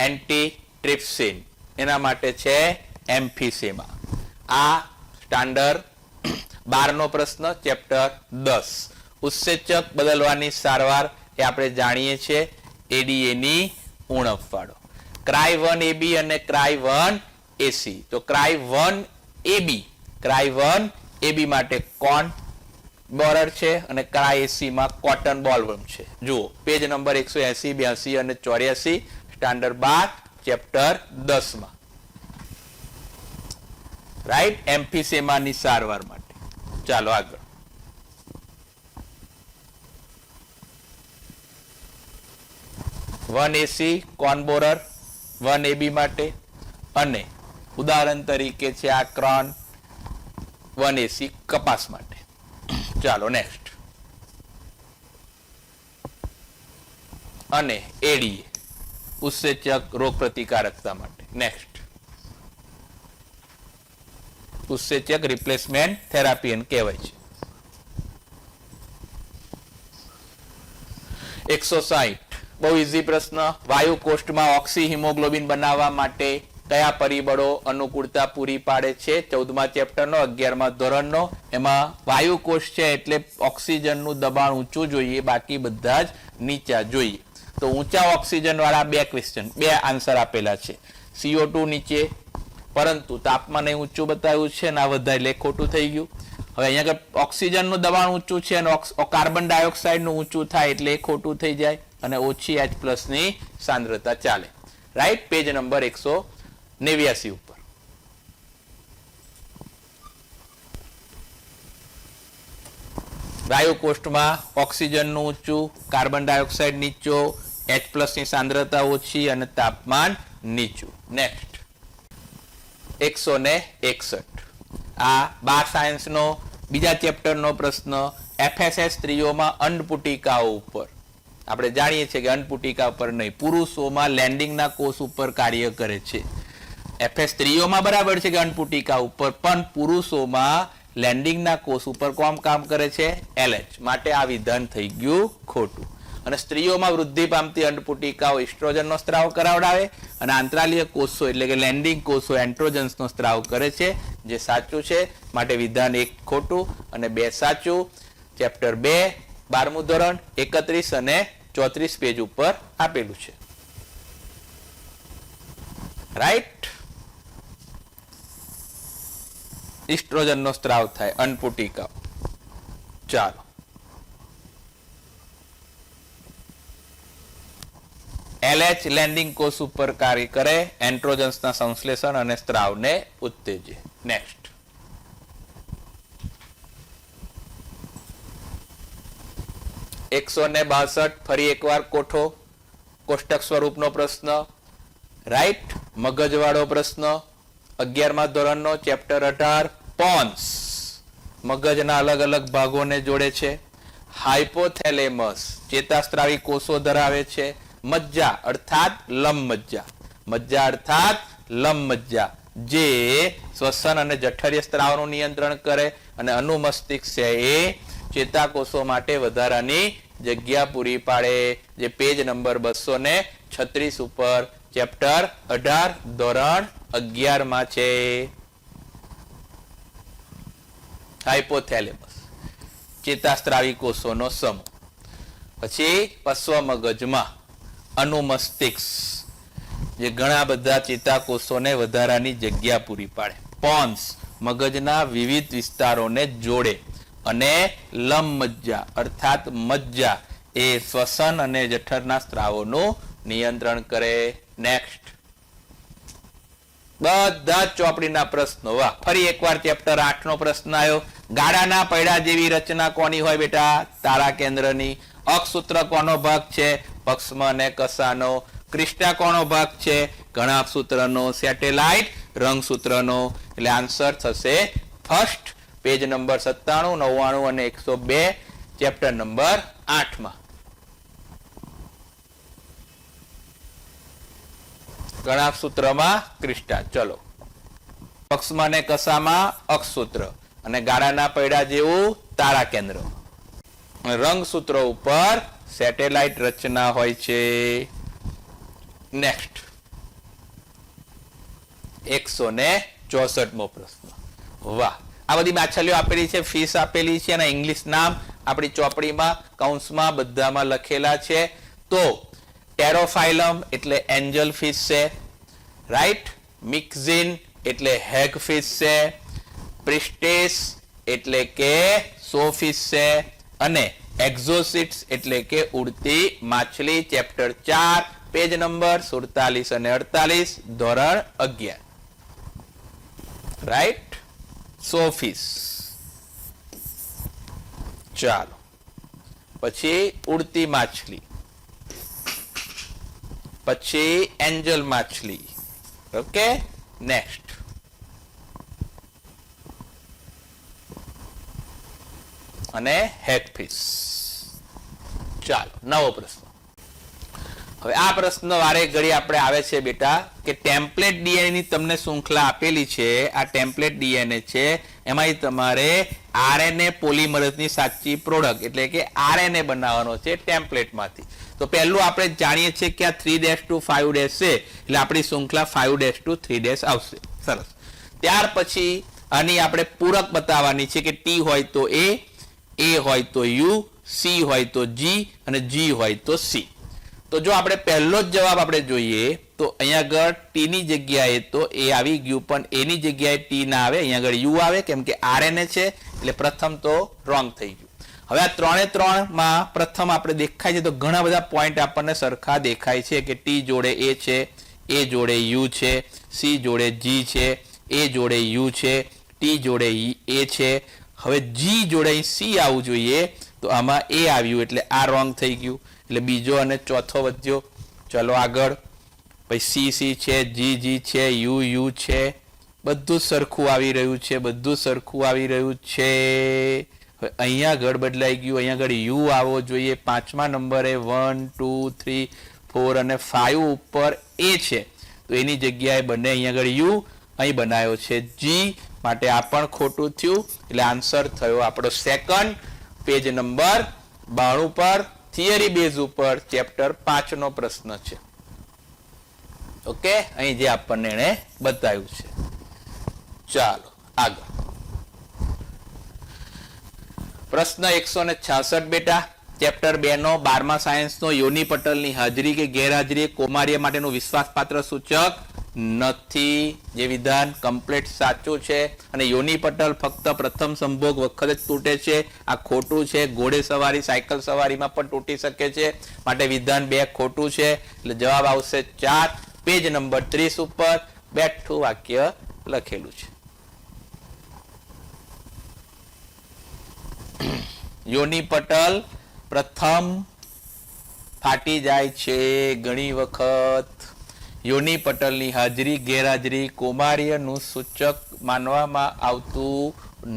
એન્ટી ટ્રિપ્સિન એના માટે છે એમ્ફીસેમા. આ સ્ટાન્ડર્ડ 12 નો પ્રશ્ન, ચેપ્ટર 10. ઉત્સેચક બદલવાની સારવાર એ આપણે જાણીએ છીએ ADA ની ઉણપ વાળો. ક્રાય 1AB અને ક્રાય 1AC. તો ક્રાય 1AB માટે કોન બોરર છે અને ક્રાય AC માં કોટન બોલવર્મ છે. જુઓ પેજ નંબર 180, 82 અને 84 સ્ટાન્ડર્ડ 12 ચેપ્ટર 10 માં. રાઈટ. એમ્ફીસેમાની સારવાર માટે. ચાલો આગળ. AC કોન બોરર 1AB માટે અને ઉદાહરણ તરીકે છે આ ક્રોન 1AC કપાસ માટે. ચાલો નેક્સ્ટ. અને ADA ઉત્સેચક રોગ પ્રતિકારકતા માટે. નેક્સ્ટ. ઉત્સેચક રિપ્લેસમેન્ટ થેરાપી કહેવાય છે. 160. બહુ ઇઝી પ્રશ્ન. વાયુ કોષ્ટમાં ઓક્સી હિમોગ્લોબિન બનાવવા માટે કયા પરિબળો અનુકૂળતા પૂરી પાડે છે? 14મા ચેપ્ટરનો 11મા ધોરણનો. એમાં વાયુ કોષ છે એટલે ઓક્સિજનનું દબાણ ઊંચું જોઈએ, બાકી બધા જ નીચા જોઈએ. તો ઊંચા ઓક્સિજન વાળા બે આન્સર આપેલા છે. CO2 નીચે, પરંતુ તાપમાન ઊંચું બતાવ્યું છે ને આ વધારે એટલે ખોટું થઈ ગયું. હવે અહીંયા ઓક્સિજનનું દબાણ ઊંચું છે અને કાર્બન ડાયોક્સાઇડનું ઊંચું થાય એટલે એ ખોટું થઈ જાય અને ઓછી H+ ની સાંદ્રતા ચાલે. રાઈટ. પેજ નંબર 189 ઉપર. વાયુ કોષ્ટમાં ઓક્સિજનનું ઊંચું, કાર્બન ડાયોક્સાઇડ નીચો, H+ ની સાંદ્રતા ઓછી અને તાપમાન નીચું. નેક્સ્ટ 161. આ 12 સાયન્સનો બીજા ચેપ્ટરનો પ્રશ્ન. FSS સ્ત્રીઓમાં અંડપુટિકાઓ ઉપર આપણે જાણીએ છીએ કે અન્નપુટિકા ઉપર નહીં, પુરુષોમાં લેન્ડિંગના કોષ ઉપર કાર્ય કરે છે. એફએસ સ્ત્રીઓમાં બરાબર છે કે અન્નપુટિકા ઉપર, પણ પુરુષોમાં લેન્ડિંગના કોષ ઉપર કોણ કામ કરે છે? એલએચ. માટે આ વિધાન થઈ ગયું ખોટું. અને સ્ત્રીઓમાં વૃદ્ધિ પામતી અન્નપુટિકાઓ ઇસ્ટ્રોજનનો સ્ત્રાવ કરાવડાવે અને આંતરાલીય કોષો એટલે કે લેન્ડિંગ કોષો એન્ડ્રોજન્સનો સ્ત્રાવ કરે છે, જે સાચું છે. માટે વિધાન 1 ખોટું અને 2 સાચું. ચેપ્ટર 2 12મું ધોરણ 31 અને 34 પેજ ઉપર આપેલું છે. રાઈટ. ઇસ્ટ્રોજનનો સ્ત્રાવ થાય અન્નપુટિકા. ચાલો, એલએચ લેન્ડિંગ કોષ ઉપર કાર્ય કરે, એન્ડ્રોજન્સના સંશ્લેષણ અને સ્ત્રાવને ઉત્તેજે. નેક્સ્ટ. એકસો ને 62 ફરી એકવાર કોઠો, કોષ્ટક સ્વરૂપનો પ્રશ્ન. રાઈટ. મગજવાળો પ્રશ્ન 11મા ધોરણનો ચેપ્ટર 18 પોન્સ. મગજના અલગ અલગ ભાગોને જોડે છે. હાઇપોથેલેમસ ચેતાસ્ત્રાવી કોષો ધરાવે છે. મજ્જા અર્થાત લંબમજ્જા, મજ્જા અર્થાત લંબમજ્જા, જે શ્વસન અને જઠરીય સ્ત્રાવનું નિયંત્રણ કરે. અને અનુમસ્તિષ્ક છે એ ચેતાકોષો માટે વધારાની જગ્યા પૂરી પાડે, જે પેજ નંબર 236 ઉપર ચેપ્ટર 18 ધોરણ 11 માં છે. હાઇપોથેલેમસ ચેતાસ્ત્રાવી કોષોનો સમૂહ. પછી પશ્વ મગજમાં અનુમસ્તિષ્ક, જે ઘણા બધા ચેતાકોષોને વધારાની જગ્યા પૂરી પાડે. પોન્સ મગજના વિવિધ વિસ્તારોને જોડે. અને લંબમજ્જા અર્થાત મજ્જા એ શ્વસન અને જઠરના સ્ત્રાવોનું નિયંત્રણ કરે. નેક્સ્ટ. બધા ચોપડીના પ્રશ્નો. વાહ. ફરી એકવાર ચેપ્ટર 8 નો પ્રશ્ન આવ્યો. ગાડાના પૈડા જેવી રચના કોની હોય બેટા? તારા કેન્દ્રની. અક્ષસૂત્ર કોનો ભાગ છે? પક્ષમાં અને કસાનો. ક્રિસ્ટા કોનો ભાગ છે? ઘણાક્ષસૂત્રનો. સેટેલાઇટ રંગસૂત્રનો. એટલે આન્સર થશે ફર્સ્ટ. પેજ નંબર 97, 99 અને 102 ચેપ્ટર નંબર 8 માં. ઘણાક્ષસૂત્રમાં ક્રિસ્ટા. ચલો. પક્ષમાં અને કસામાં અક્ષસૂત્ર અને ગાળાના પૈડા જેવું તારા કેન્દ્ર. રંગસૂત્રો ઉપર સેટેલાઇટ રચના હોય છે. નેક્સ્ટ. 164મો પ્રશ્ન. વાહ. આ બધી માછલીઓ આપેલી છે, ફિશ આપેલી છે અને ઇંગ્લિશ નામ આપણી ચોપડીમાં કૌંસમાં બધામાં લખેલા છે. તો ટેરોફાઇલમ એટલે એન્જલ ફિશ છે. રાઈટ. મિક્ઝિન એટલે હેગ ફિશ છે. પ્રિસ્ટેસ એટલે કે સો ફિશ છે. અને એક્ઝોસિટ્સ એટલે કે ઉડતી માછલી. ચેપ્ટર 4 પેજ નંબર 47 અને 48 ધોરણ 11. રાઈટ. સોફિસ. ચાલો, પછી ઉડતી માછલી, પછી એન્જલ માછલી. ઓકે. નેક્સ્ટ. અને હેગફિશ. ચાલો, નવો પ્રશ્ન. હવે આ પ્રશ્ન વારે ઘડી આપણે આવે છે બેટા કે ટેમ્પલેટ ડીએનએ ની તમને શૃંખલા આપેલી છે. આ ટેમ્પલેટ ડીએનએ છે, એમાં તમારે આરએનએ પોલિમરેઝની સાચી પ્રોડક્ટ એટલે કે આરએનએ બનાવવાનો છે ટેમ્પલેટમાંથી. તો પહેલું આપણે જાણીએ છીએ કે આ 3' to 5' છે, એટલે આપણી શૃંખલા 5' to 3' આવશે. સરસ. ત્યાર પછી આની આપણે પૂરક બતાવવાની છે કે ટી હોય તો એ હોય તો યુ, સી હોય તો જી અને જી હોય તો સી. તો જો આપણે પહેલો જ જવાબ આપણે જોઈએ તો અહીંયા આગળ ટી ની જગ્યાએ તો એ આવી ગયું, પણ એની જગ્યાએ ટી ના આવે, અહીંયા આગળ યુ આવે, કેમ કે આરએનએ છે એટલે પ્રથમ તો રોંગ થઈ ગયું. હવે આ 3 માં પ્રથમ આપણે દેખાય છે તો ઘણા બધા પોઈન્ટ આપણને સરખા દેખાય છે કે ટી જોડે એ છે, એ જોડે યુ છે, સી જોડે જી છે, એ જોડે યુ છે, ટી જોડે એ છે. હવે જી જોડે સી આવવું જોઈએ તો આમાં એ આવ્યું એટલે આ રોંગ થઈ ગયું, એટલે બીજો અને ચોથો વધ્યો. ચલો આગળ. પછી સી સી છે, જી જી છે, યુ યુ છે, બધું સરખું આવી રહ્યું છે, બધું સરખું આવી રહ્યું છે. હવે અહીંયા આગળ બદલાઈ ગયું, અહીંયા આગળ યુ આવવો જોઈએ. 5મા નંબરે 1 2 3 4 અને 5 ઉપર એ છે, તો એની જગ્યાએ બંને અહીંયા આગળ યુ અહીં બનાવ્યો છે જી, માટે આ પણ ખોટું થયું. એટલે આન્સર થયો આપણો સેકન્ડ, પેજ નંબર 92 પર થિયરી બેઝ ઉપર ચેપ્ટર 5 નો પ્રશ્ન છે. ઓકે, અહીં જે આપણને એને બતાવ્યું છે. ચાલો આગળ. પ્રશ્ન 166 બેટા, ચેપ્ટર 2 નો 12મા સાયન્સ નો યોની પટલની હાજરી કે ગેરહાજરી કૌમાર્ય માટેનું વિશ્વાસપાત્ર સૂચક નથી. જે વિધાન કમ્પ્લીટ સાચું છે. અને યોની પટલ ફક્ત પ્રથમ સંભોગ વખત જ તૂટે છે, આ ખોટું છે. ઘોડે સવારી, સાયકલ સવારીમાં પણ તૂટી શકે છે, માટે વિધાન 2 ખોટું છે. એટલે જવાબ આવશે 4, પેજ નંબર 30 ઉપર બેઠું વાક્ય લખેલું છે. યોની પટલ પ્રથમ ફાટી જાય છે ઘણી વખત. યોની પટલની હાજરી ગેરહાજરી કૌમાર્યનું સૂચક માનવામાં આવતું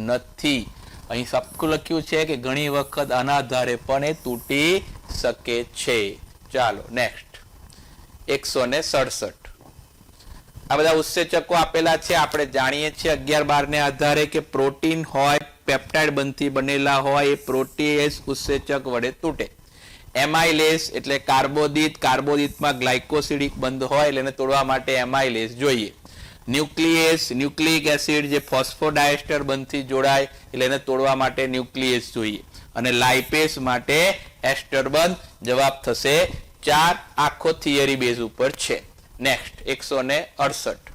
નથી. અહીં સબકું લખ્યું છે કે ઘણી વખત આના આધારે પણ એ તૂટી શકે છે. ચાલો નેક્સ્ટ. 167 આ બધા ઉત્સેચકો આપેલા છે. આપણે જાણીએ છીએ 11-12 ને આધારે કે પ્રોટીન હોય, પેપ્ટાઇડ બંધથી બનેલા હોય, એ પ્રોટીએઝ ઉત્સેચક વડે તૂટે. એમાઇલેસ એટલે કાર્બોદિત, કાર્બોદિતમાં ગ્લાયકોસિડિક બંધ હોય એટલે એને તોડવા માટે એમાઇલેસ જોઈએ. ન્યુક્લિયેસ, ન્યુક્લિક એસિડ જે ફોસ્ફોડાયસ્ટર બંધથી જોડાય એટલે એને તોડવા માટે ન્યુક્લિયેસ જોઈએ. અને લાઇપેસ માટે એસ્ટર બંધ. જવાબ થશે 4, આખો થિયરી બેઝ ઉપર છે. નેક્સ્ટ 168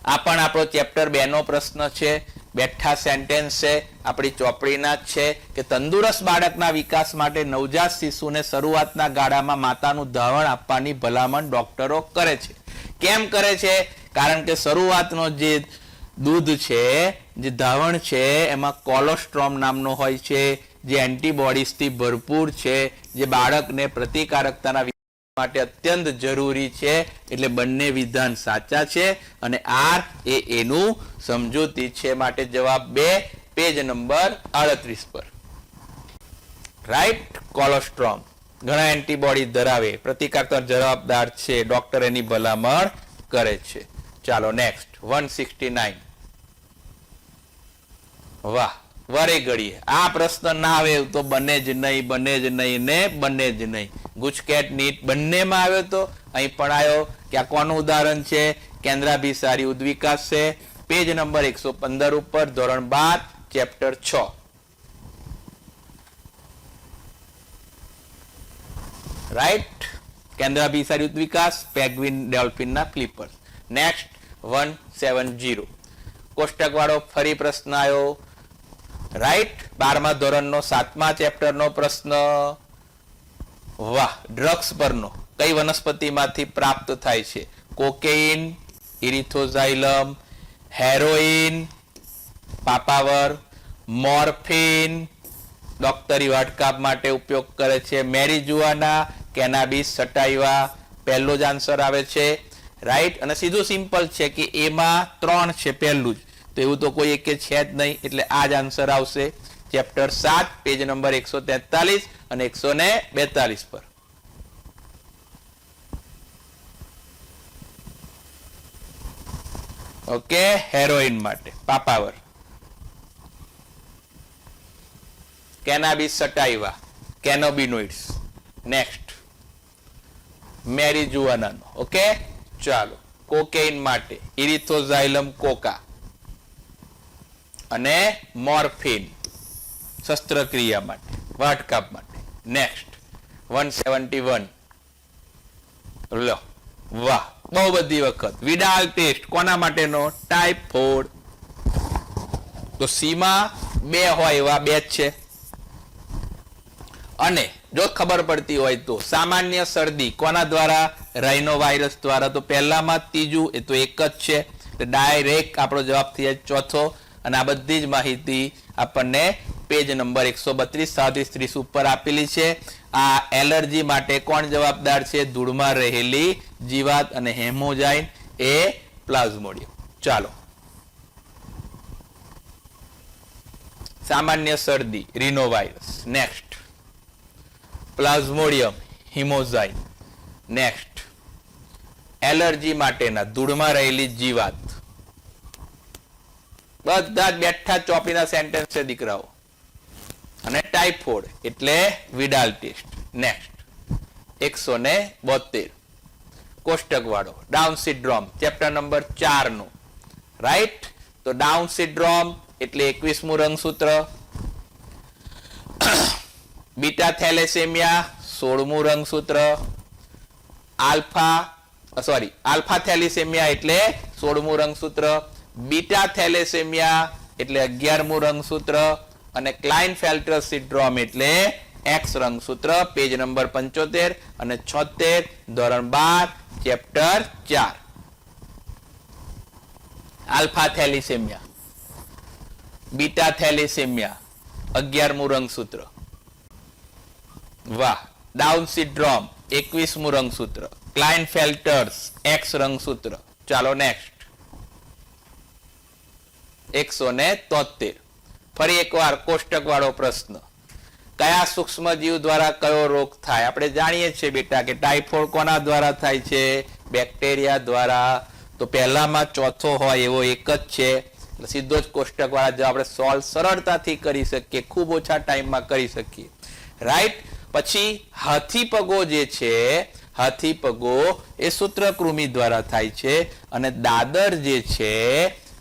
આ પણ આપણો ચેપ્ટર 2 નો પ્રશ્ન છે. બેઠા સેન્ટેન્સ છે, આપણી ચોપડીના જ છે કે તંદુરસ્ત બાળકના વિકાસ માટે નવજાત શિશુને શરૂઆતના ગાળામાં માતાનું ધાવણ આપવાની ભલામણ ડોક્ટરો કરે છે. કેમ કરે છે? કારણ કે શરૂઆતનો જે દૂધ છે, જે ધાવણ છે, એમાં કોલોસ્ટ્રોમ નામનો હોય છે, જે એન્ટીબોડીઝથી ભરપૂર છે, જે બાળકને પ્રતિકારકતાના માટે અત્યંત જરૂરી છે. એટલે બંને વિધાન સાચા છે અને આર એ એનું સમજૂતી છે. માટે જવાબ 2, પેજ નંબર 38 પર. રાઈટ. કોલોસ્ટ્રોમ ઘણા એન્ટીબોડી ધરાવે, પ્રતિકારક જવાબદાર છે, ડોક્ટર એની ભલામણ કરે છે. ચાલો નેક્સ્ટ 169 વાહ વરે ઘડીએ આ પ્રશ્ન ના આવે તો બને જ નહીં, બને જ નહીં ને બને જ નહીં. ગુજકેટ નીટ બંનેમાં આવ્યો તો અહીં પણ આવ્યો. કે આ કોનું ઉદાહરણ છે? કેન્દ્રાભિસારી ઉદ્વિકાસ છે. પેજ નંબર 115 ઉપર ધોરણ 12 chapter 6. Right. કેન્દ્રાભિસારી ઉદ્વિકાસ, penguin ડોલ્ફિનના flippers. Next 170 કોષ્ટક વાળો ફરી પ્રશ્ન આવ્યો. રાઈટ. 12મા ધોરણનો 7મા ચેપ્ટરનો પ્રશ્ન. વાહ. ડ્રગ્સ પરનો કઈ વનસ્પતિમાંથી પ્રાપ્ત થાય છે? કોકેઇન, ઇરિથોઝાઇલમ, હેરોઇન, પાપાવર, મોર્ફિન ડોક્ટરી વાટકાપ માટે ઉપયોગ કરે છે, મેરીજુઆના, કેનાબિસ સટાઇવા. પહેલો જ આન્સર આવે છે. રાઈટ. અને સીધું સિમ્પલ છે કે એમાં 3 છે પહેલું જ, તો એવું તો કોઈ એક છે જ નહીં, એટલે આ જ આન્સર આવશે. ચેપ્ટર 7 પેજ નંબર 143 અને 142 પર. ઓકે. હેરોઇન માટે પાપાવર, કેનાબિસ સટાઇવા, કેનોબિનોઇડ્સ. નેક્સ્ટ મેરીજુઆનાનો. ઓકે. ચાલો. કોકેઇન માટે ઇરિથોઝાઇલમ કોકા અને મોર્ફિન શસ્ત્રક્રિયા માટે, વાટકાપ માટે. નેક્સ્ટ 171 લો. વાહ બહુ બધી વખત. વિડાલ ટેસ્ટ કોના માટેનો? ટાઇફોઇડ. તો સીમાં 2 હોય એવા 2 જ છે. અને જો ખબર પડતી હોય તો સામાન્ય શરદી કોના દ્વારા? રાઇનો વાયરસ દ્વારા. તો પહેલામાં ત્રીજું એ તો એક જ છે, ડાયરેક્ટ આપણો જવાબ થઈ જાય ચોથો. અને આ બધી જ માહિતી આપણને પેજ નંબર 132 37 ઉપર આપેલી છે. આ એલર્જી માટે કોણ જવાબદાર છે? ધૂળમાં રહેલી જીવાત અને હેમોજાઇન એ પ્લાઝ્મોડિયમ. ચાલો સામાન્ય શરદી rhinovirus. Next plasmodium haemozoin. Next allergy માટેના ધૂળમાં રહેલી જીવાત. બધા જ બેઠા ચોપડીના સેન્ટેન્સ છે દીકરાઓ. અને ટાઇફોઇડ એટલે વિડાલ ટેસ્ટ. નેક્સ્ટ 172 કોષ્ટક વાળો ડાઉન સિન્ડ્રોમ ચેપ્ટર નંબર 4 નું. રાઈટ, તો ડાઉન સિન્ડ્રોમ એટલે 21મું રંગસૂત્ર. બીટા થેલેસેમિયા 16મું રંગસૂત્ર. આલ્ફા થેલેસેમિયા એટલે 16મું રંગસૂત્ર. બીટા થેલેસેમિયા એટલે 11મું રંગસૂત્ર. અને ક્લાઇનફેલ્ટર સિન્ડ્રોમ એટલે એક્સ રંગસૂત્ર. પેજ નંબર 75 અને 76 ધોરણ 12 chapter 4. Alpha thalassemia, beta thalassemia 11મું રંગસૂત્ર. વાહ. ડાઉન સિન્ડ્રોમ 21મું રંગસૂત્ર. ક્લાઇનફેલ્ટર્સ એક્સ રંગસૂત્ર. ચાલો નેક્સ્ટ 173. ફરી એકવાર કોષ્ટક વાળો પ્રશ્ન. કયા સૂક્ષ્મજીવ દ્વારા કયો રોગ થાય? આપણે જાણીએ છીએ બેટા કે ટાઇફોઇડ કોના દ્વારા થાય છે? બેક્ટેરિયા દ્વારા. તો પહેલામાં ચોથો હોય એવો એક જ છે, એટલે સીધો જ કોષ્ટક વાળા જવાબ આપણે સોલ્વ સરળતાથી કરી શકીએ, ખૂબ ઓછા ટાઈમમાં કરી શકીએ. રાઈટ. પછી હાથીપગો જે છે, હાથીપગો એ સૂત્રકૃમિ દ્વારા થાય છે, અને દાદર જે છે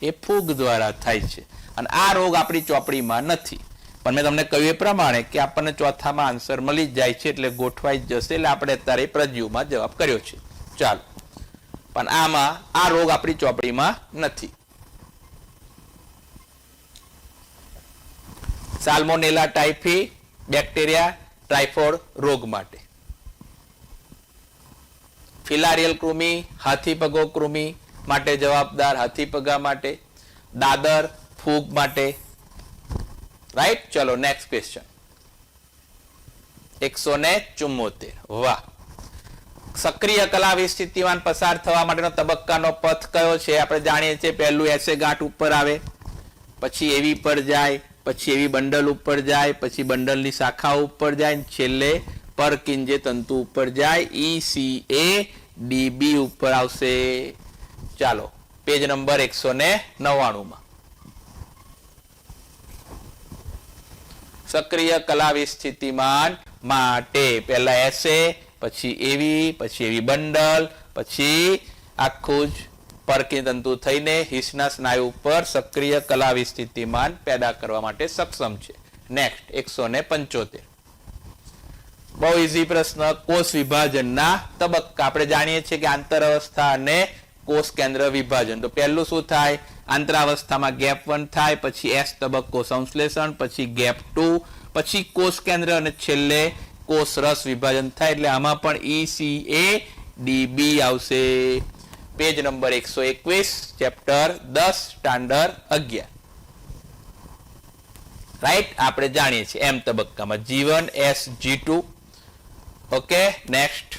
એ ફૂગ દ્વારા થાય છે. અને આ રોગ આપણી ચોપડીમાં નથી, પણ મેં તમને કહ્યું એ પ્રમાણે કે આપણને ચોથામાં આન્સર મળી જાય છે, એટલે ગોઠવાઈ જશે. એટલે આપણે અત્યારે પ્રજ્યુમાં જવાબ કર્યો છે. ચાલો, પણ આમાં આ રોગ આપણી ચોપડીમાં નથી. સાલ્મોનેલા ટાઇફી બેક્ટેરિયા ટાઇફોઇડ રોગ માટે. ફિલારિયલ કૃમિ હાથીપગો કૃમિ માટે જવાબદાર, હાથીપગા માટે. દાદર ફૂગ માટે. રાઈટ. ચલો નેક્સ્ટ ક્વેશ્ચન 174. વાહ. સક્રિય કલાવી સ્થિતિમાન પસાર થવા માટેનો તબક્કાનો પથ કયો છે? આપણે જાણીએ છીએ પહેલું એસે ગાંઠ ઉપર આવે, પછી એવી પર જાય, પછી એવી બંડલ ઉપર જાય, પછી બંડલની શાખા ઉપર જાય, છેલ્લે પરકિંજે તંતુ ઉપર જાય. ECADB ઉપર આવશે. ચાલો પેજ નંબર 199 માં. સક્રિય કલાવી સ્થિતિમાન માટે પહેલા એસે, પછી એવી બંડલ, પછી આખું જ પરકી તંતુ થઈને હિસના સ્નાયુ ઉપર સક્રિય કલાવી સ્થિતિમાન પેદા કરવા માટે સક્ષમ છે. નેક્સ્ટ 175. બહુ ઇઝી પ્રશ્ન. કોષ વિભાજનના તબક્કા. આપણે જાણીએ છીએ કે આંતર અવસ્થા અને કોષ કેન્દ્ર વિભાજન. તો પહેલું શું થાય? આંતરાવસ્થામાં ગેપ 1 થાય, પછી એસ તબક્કો સંશ્લેષણ, પછી ગેપ 2, પછી કોષ કેન્દ્ર, અને છેલ્લે કોષ રસ વિભાજન થાય. એટલે આમાં પણ ECADB આવશે. Page number 121 chapter 10 standard 11. Right. આપણે જાણીએ છીએ એમ તબક્કામાં G1 SG2. ઓકે. નેક્સ્ટ.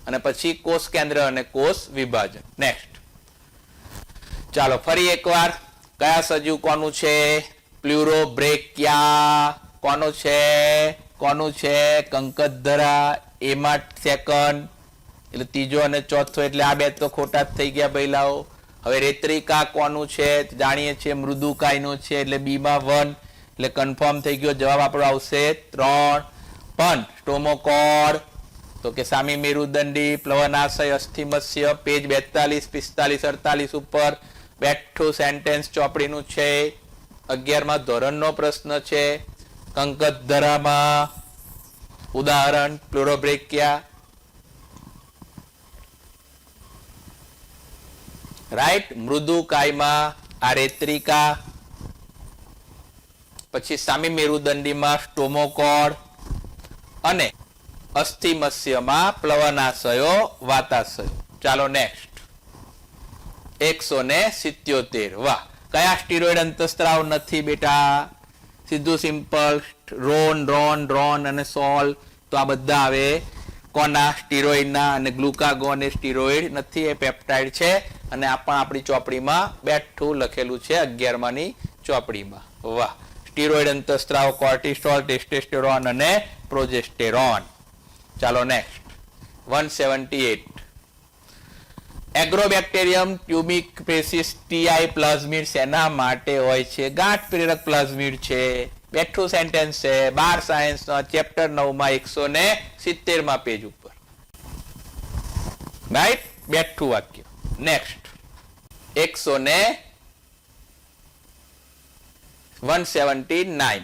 અને પછી કોષ કેન્દ્ર અને કોષ વિભાજન. નેક્સ્ટ. ચાલો ફરી એકવાર. કયા સજીવ કોનું છે? પ્લુરોબ્રેકિયા. કોનું છે? કંકતધરા. એમાં સેકન્ડ એટલે ત્રીજો અને ચોથો, એટલે આ બે તો ખોટા જ થઈ ગયા ભઈલાઓ. હવે રેત્રિકા કોનું છે? જાણીએ છીએ મૃદુકાયનું છે, એટલે બીમાં 1, એટલે કન્ફર્મ થઈ ગયો. જવાબ આપણો આવશે 3. પણ સ્ટોમોકોડ તો કે સામી મેરુદંડી પ્લવનાશય અસ્થિમત્સ્ય. પેજ 42 45 48 ઉપર બેઠું સેન્ટેન્સ ચોપડીનું છે. 11મા ધોરણનો પ્રશ્ન છે. કંકતધરામાં ઉદાહરણ પ્લુરોબ્રેકિયા. રાઈટ. મૃદુકાયમાં આ રેત્રિકા, પછી સામી મેરુદંડીમાં સ્ટોમોકોડ, અને અસ્થિમત્સ્યમાં પ્લવનાશયો વાતાશયો. ચાલો નેક્સ્ટ 177. વાહ. કયા સ્ટીરોઇડ અંતસ્ત્રાવ નથી બેટા? સીધું સિમ્પલ. રોન અને સોલ. તો આ બધા આવે કોના? સ્ટીરોઇડના. અને ગ્લુકાગોન એ સ્ટીરોઇડ નથી, એ પેપ્ટાઇડ છે. અને આ પણ આપણી ચોપડીમાં બેઠું લખેલું છે 11માની ચોપડીમાં. વાહ. સ્ટીરોઇડ અંતઃસ્ત્રાવ કોર્ટિસોલ, ટેસ્ટોસ્ટેરોન અને પ્રોજેસ્ટેરોન. ચાલો નેક્સ્ટ 178. એગ્રોબેક્ટેરિયમ ટ્યુબિકપેસિસ ટીઆઈ પ્લાઝમિડ શેના માટે હોય છે? ગાંઠ પ્રેરક પ્લાઝમિડ છે. બેઠું સેન્ટેન્સ છે 12 સાયન્સ ચેપ્ટર 9 માં 170 માં પેજ ઉપર. રાઈટ, બેઠું વાક્ય. નેક્સ્ટ 179.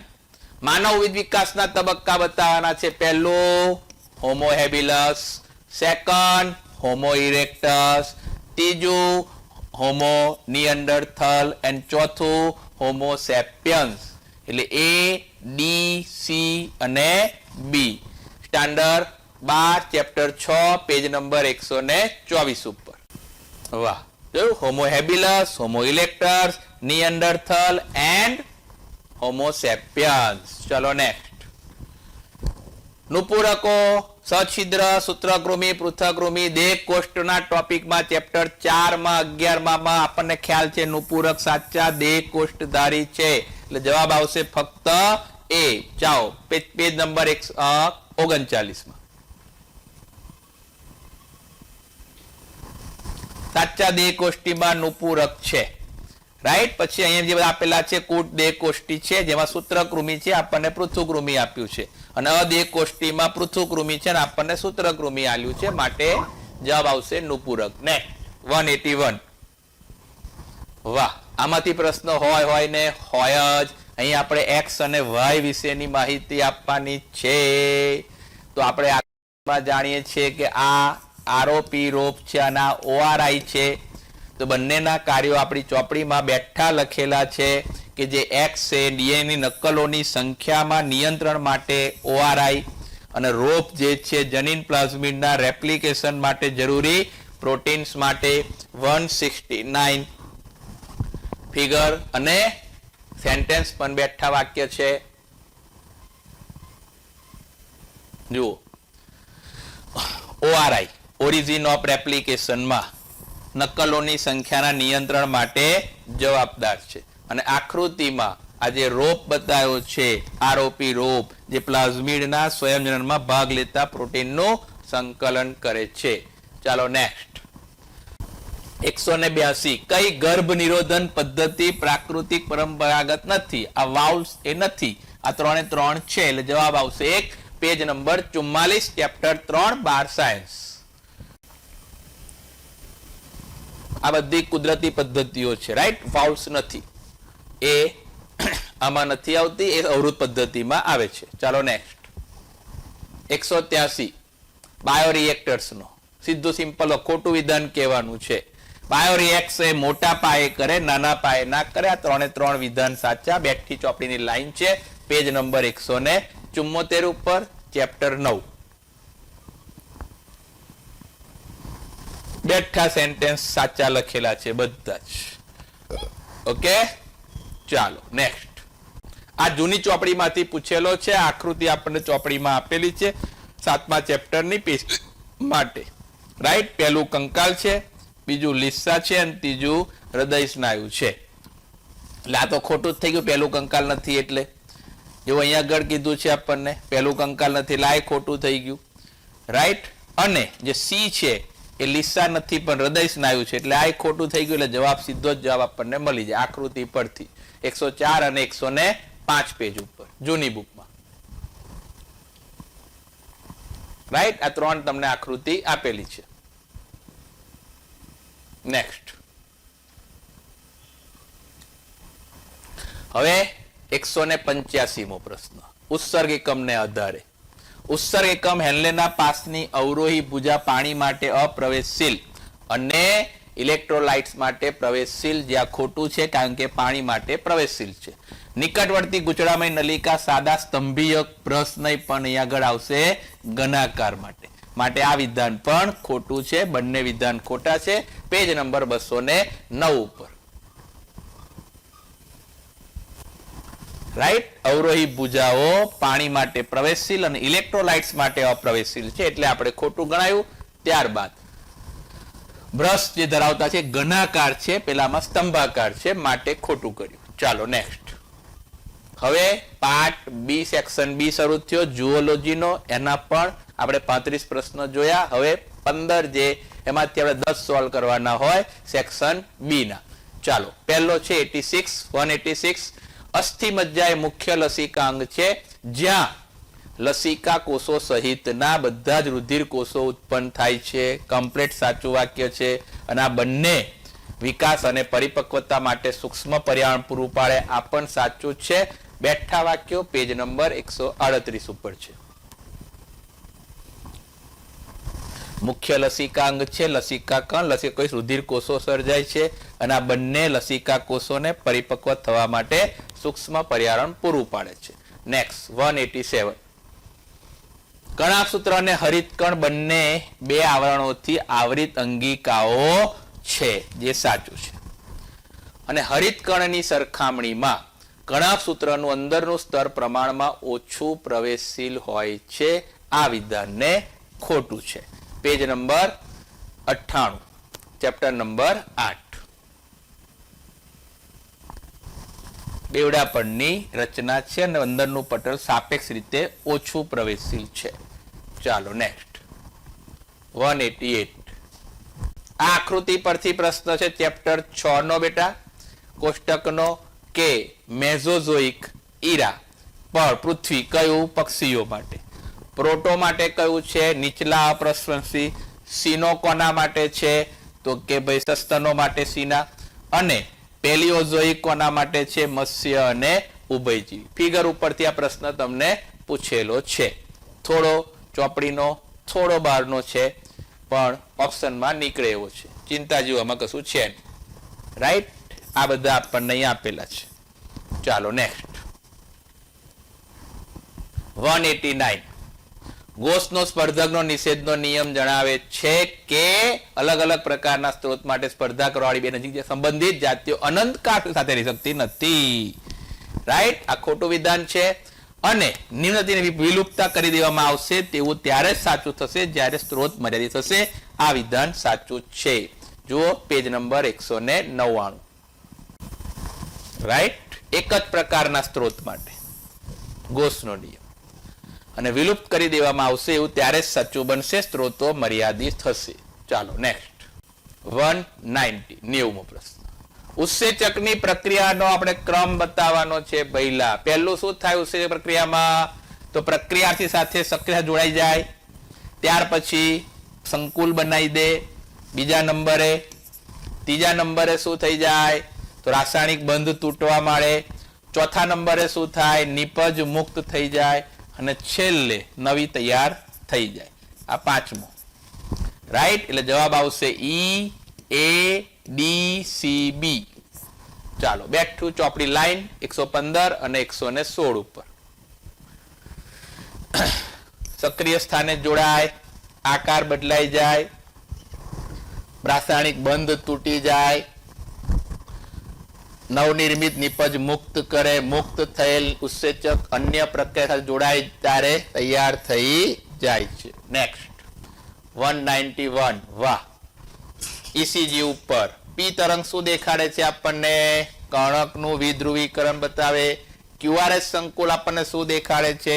માનવ વિકાસના તબક્કા બતાવવાના છે. પહેલું હોમો હેબિલસ, સેકન્ડ હોમો ઇરેક્ટસ, ત્રીજું હોમો નિઅન્ડરથલ એન્ડ ચોથું હોમો સેપિયન્સ. એટલે A, D, C અને B. Standard 12 chapter 6 page number 124 ઉપર. વાહ, જોયું? હોમો હેબિલસ, હોમો ઇરેક્ટસ, નિઅન્ડરથલ એન્ડ હોમો સેપિયન્સ. ચલો નેક્સ્ટ. નુપુરકો, સછિદ્ર, સૂત્રકૃમિ, પૃથકૃમિ, દેહ કોષ્ટના ટોપિકમાં ચેપ્ટર 4 માં 11 માં આપણને ખ્યાલ છે નુપુરક સાચા દેહ કોષ્ટધારી છે. એટલે જવાબ આવશે ફક્ત A. ચાલો પેજ નંબર 39 માં. સાચા દેહ કોષ્ટીમાં નુપુરક છે. રાઈટ. પછી અહીંયા જે આપેલા છે કૂટ દેહ કોષ્ટી છે જેમાં સૂત્રકૃમિ છે, આપણને પૃથુકૃમિ આપ્યું છે, અને અદેહ કોષ્ટીમાં પૃથુકૃમિ છે અને આપણને સૂત્રકૃમિ આપ્યું છે. માટે જવાબ આવશે નુપુરક. નેક્સ્ટ 181. વાહ, આમાંથી પ્રશ્ન હોય ને હોય જ. અહીં આપણે x અને y વિશેની માહિતી આપવાની છે. તો આપણે જાણીએ છીએ કે આ આરોપી રોપ છે અને આ ORI છે. તો બંનેના કાર્યો આપણી ચોપડીમાં બેઠા લખેલા છે કે જે x છે ડીએનએ નકલોની સંખ્યામાં નિયંત્રણ માટે ORI, અને રોપ જે છે જનીન પ્લાઝમિડના રેપ્લિકેશન માટે જરૂરી પ્રોટીન્સ માટે 169 ફિગર અને સેન્ટેન્સ પણ બેઠા વાક્ય છે. જુઓ, ORI ઓરિજિન ઓફ રેપ્લિકેશનમાં નકલોની સંખ્યાના નિયંત્રણ માટે જવાબદાર છે. અને આકૃતિમાં આ જે રોપ બતાવ્યો છે આરોપી રોપ, જે પ્લાઝમિડના સ્વયંજનનમાં ભાગ લેતા પ્રોટીનનું સંકલન કરે છે. ચાલો નેક્સ્ટ 182. કઈ ગર્ભ નિરોધન પદ્ધતિ પ્રાકૃતિક પરંપરાગત નથી? આ વાલ્વ્સ એ નથી, આ 3 એ 3 છે. એટલે જવાબ આવશે 1. Page number 44 chapter 3 12 science. આ બધી કુદરતી પદ્ધતિઓ છે. રાઈટ, વાલ્વ્સ નથી, એ આમાં નથી આવતી, એ અવરોધ પદ્ધતિમાં આવે છે. ચાલો નેક્સ્ટ 183. બાયોરિએક્ટર્સ નો સીધું સિમ્પલ ખોટું વિધાન કહેવાનું છે. બાયોરિએક્ટ એ મોટા પાયે કરે, નાના પાયે ના કરે. આ 3 એ 3 વિધાન સાચા. બેઠી ચોપડીની લાઈન છે પેજ નંબર 174 ઉપર ચેપ્ટર 9. બેઠા સેન્ટેન્સ સાચા લખેલા છે બધા જ. ઓકે, ચાલો નેક્સ્ટ. આ જૂની ચોપડીમાંથી પૂછેલો છે. આકૃતિ આપણને ચોપડીમાં આપેલી છે 7મા ચેપ્ટરની પેજ માટે. રાઈટ, પહેલું કંકાલ છે, બીજું લીસા છે અને ત્રીજું હૃદય સ્નાયુ છે. એટલે આ તો ખોટું જ થઈ ગયું, પહેલું કંકાલ નથી એટલે. એવું અહીંયા આગળ કીધું છે આપણને પહેલું કંકાલ નથી, એટલે આ ખોટું થઈ ગયું. રાઈટ, અને જે સી છે એ લીસા નથી પણ હૃદય સ્નાયુ છે, એટલે આ ખોટું થઈ ગયું. એટલે જવાબ સીધો જ જવાબ આપણને મળી જાય આકૃતિ પરથી 104 અને 105 પેજ ઉપર જૂની બુકમાં. રાઈટ, આ 3 તમને આકૃતિ આપેલી છે. નેક્સ્ટ હવે 185મો પ્રશ્ન. ઉત્સર્ગ એકમને આધારે. ઉત્સર્ગ એકમ હેન્લેના પાસની અવરોહી ભુજા પાણી માટે અપ્રવેશશીલ અને ઇલેક્ટ્રોલાઇટ્સ માટે પ્રવેશશીલ, જ્યાં ખોટું છે કારણ કે પાણી માટે પ્રવેશશીલ છે. નિકટવર્તી ગૂંચળામય નલિકા સાદા સ્તંભીય બ્રશ નહીં પણ અહીં આગળ આવશે ઘનાકાર માટે. માટે આ વિધાન પણ ખોટું છે. બંને વિધાન ખોટા છે. પેજ નંબર 209 ઉપર. રાઈટ, અવરોહી ભુજાઓ પાણી માટે પ્રવેશશીલ અને ઇલેક્ટ્રોલાઇટ્સ માટે અપ્રવેશશીલ છે, એટલે આપણે ખોટું ગણાયું. ત્યારબાદ બ્રશ જે ધરાવતા છે ઘનાકાર છે, પેલામાં સ્તંભાકાર છે, માટે ખોટું કર્યું. ચાલો નેક્સ્ટ. હવે પાર્ટ બી સેક્શન બી શરૂ થયો જુઓલોજીનો. એના પણ આપણે 35 પ્રશ્નો જોયા. હવે 15 જે એમાંથી આપણે 10 સોલ્વ કરવાના હોય સેક્શન બી ના. ચાલો, પહેલો છે 186. અસ્થિ મજ્જા એ મુખ્ય લસિકાંગ છે જ્યાં લસિકા કોષો સહિતના બધા જ રુધિર કોષો ઉત્પન્ન થાય છે. કમ્પ્લીટ સાચું વાક્ય છે. અને આ બંને વિકાસ અને પરિપક્વતા માટે સૂક્ષ્મ પર્યાવરણ પૂરું પાડે, આ પણ સાચું છે. બેઠા વાક્યો પેજ નંબર 138 ઉપર છે. મુખ્ય લસિકાંગ છે લસિકા કણ, લસિકા કોષ રુધિર કોષો સર્જાય છે અને આ બંને લસિકા કોષોને પરિપક્વ થવા માટે સૂક્ષ્મ પર્યાવરણ પૂરું પાડે છે. નેક્સ્ટ 187. કણાભસૂત્ર અને હરિતકણ બંને 2 આવરણોથી આવરિત અંગિકાઓ છે, જે સાચું છે. અને હરિતકણની સરખામણીમાં કણાભસૂત્રનું અંદરનું સ્તર પ્રમાણમાં ઓછું પ્રવેશશીલ હોય છે. આ વિધાનને ખોટું છે. Page number 98, chapter number 8. બેવડા પડની રચના છે અને અંદરનું પટલ સાપેક્ષ રીતે ઓછું પ્રવેશશીલ છે. ચાલો નેક્સ્ટ 188. આ આકૃતિ પરથી પ્રશ્ન છે ચેપ્ટર 6 નો બેટા. કોષ્ટકનો કે મેઝોઝોઇક ઈરા પર પૃથ્વી કયું પક્ષીઓ માટે, પ્રોટો માટે કયું છે નીચલા અપ્રશંસી, સીનો કોના માટે છે તો કે ભાઈ સસ્તનો માટે સીના, અને પેલિયોઝોઇક કોના માટે છે મત્સ્ય અને ઉભયજીવી. ફિગર ઉપરથી આ પ્રશ્ન તમને પૂછેલો છે. થોડો ચોપડીનો થોડો બહારનો છે પણ ઓપ્શનમાં નીકળે એવો છે. ચિંતા જેવામાં કશું છે નહીં. રાઈટ, આ બધા આપણને અહીં આપેલા છે. ચાલો નેક્સ્ટ 189. ગોસનો સ્પર્ધકનો નિષેધનો નિયમ જણાવે છે કે અલગ અલગ પ્રકારના સ્ત્રોત માટે સ્પર્ધા કરવાવાળી બે નજીક સંબંધિત જાતિઓ અનંતકાળ સાથે રહી શકતી નથી. રાઈટ, આ ખોટું વિધાન છે. અને નિમ્નતિને વિલુપ્ત કરી દેવામાં આવશે તેવું ત્યારે જ સાચું થશે જ્યારે સ્ત્રોત મર્યાદિત થશે. આ વિધાન સાચું છે. જુઓ પેજ નંબર 199. રાઈટ, એક જ પ્રકારના સ્ત્રોત માટે ગોસનો નિયમ અને વિલુપ્ત કરી દેવામાં આવશે એવું ત્યારે જ સાચું બનશે, સ્ત્રોતો મર્યાદિત થશે. ચાલો નેક્સ્ટ 190, 90મો પ્રશ્ન. ઉત્સેચકની પ્રક્રિયાનો આપણે ક્રમ બતાવવાનો છે. પહેલા પહેલું શું થાય ઉત્સેચક પ્રક્રિયામાં, તો પ્રક્રિયાથી સાથે સક્રિય જોડાઈ જાય, ત્યાર પછી સંકુલ બનાવી દે. બીજા નંબરે, ત્રીજા નંબરે શું થઈ જાય તો રાસાયણિક બંધ તૂટવા માંડે. ચોથા નંબરે શું થાય, નિપજ મુક્ત થઈ જાય અને છેલ્લે નવી તૈયાર થઈ જાય. આ 5મો. રાઈટ, એટલે જવાબ આવશે EADCB. ચાલો બેઠું ચોપડી લાઈન 115 અને 116 ઉપર. સક્રિય સ્થાને જોડાય, આકાર બદલાઈ જાય, રાસાયણિક બંધ તૂટી જાય, નવનિર્મિત નિપજ મુક્ત કરે, મુક્ત થયેલ ઉત્સેચક અન્ય પ્રક્રિયા સાથે જોડાય ત્યારે તૈયાર થઈ જાય છે. નેક્સ્ટ 191. વાહ, ECG ઉપર પી તરંગ શું દેખાડે છે આપણને, કણકનું વિધ્રુવીકરણ બતાવે. QRS સંકુલ આપણને શું દેખાડે છે,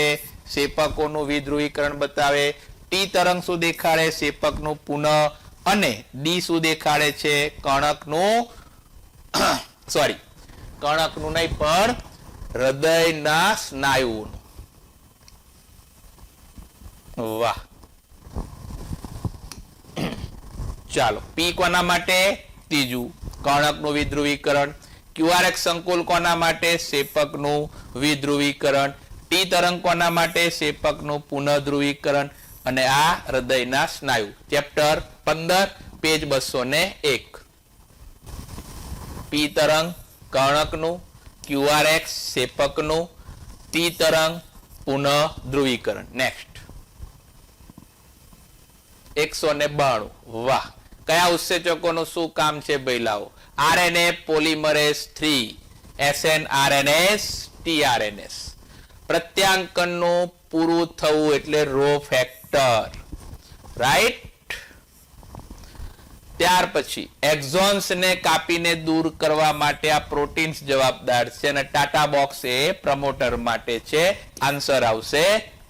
શેપકોનું વિધ્રુવીકરણ બતાવે. ટી તરંગ શું દેખાડે, શેપકનું પુનઃ. અને ડી શું દેખાડે છે, કણકનું સોરી કણકનું નહીં પણ હૃદયના સ્નાયુનું. વાહ, ચાલો પી કોના માટે, ત્રીજું કણકનું વિધ્રુવીકરણ. QRX સંકુલ કોના માટે, શેપકનું વિધ્રુવીકરણ. ટી તરંગ કોના માટે, શેપકનું પુનઃધ્રુવીકરણ. અને આ હૃદયના સ્નાયુ. Chapter 15 page 201. પી તરંગ કર્ણકનું, QRX શેપકનું, ટી તરંગ પુનઃ ધ્રુવીકરણ. નેક્સ્ટ 192. વાહ, કયા ઉત્સેચકોનું શું કામ છે ભઈલાઓ, RNA પોલિમરેઝ 3, SNRNS, tRNS. પ્રત્યાંકનનું પૂરું થવું એટલે રો ફેક્ટર. રાઈટ, ત્યાર પછી એક્ઝોન્સ ને કાપીને દૂર કરવા માટે આ પ્રોટીન્સ જવાબદાર છે અને ટાટા બોક્સ એ પ્રમોટર માટે છે. આન્સર આવશે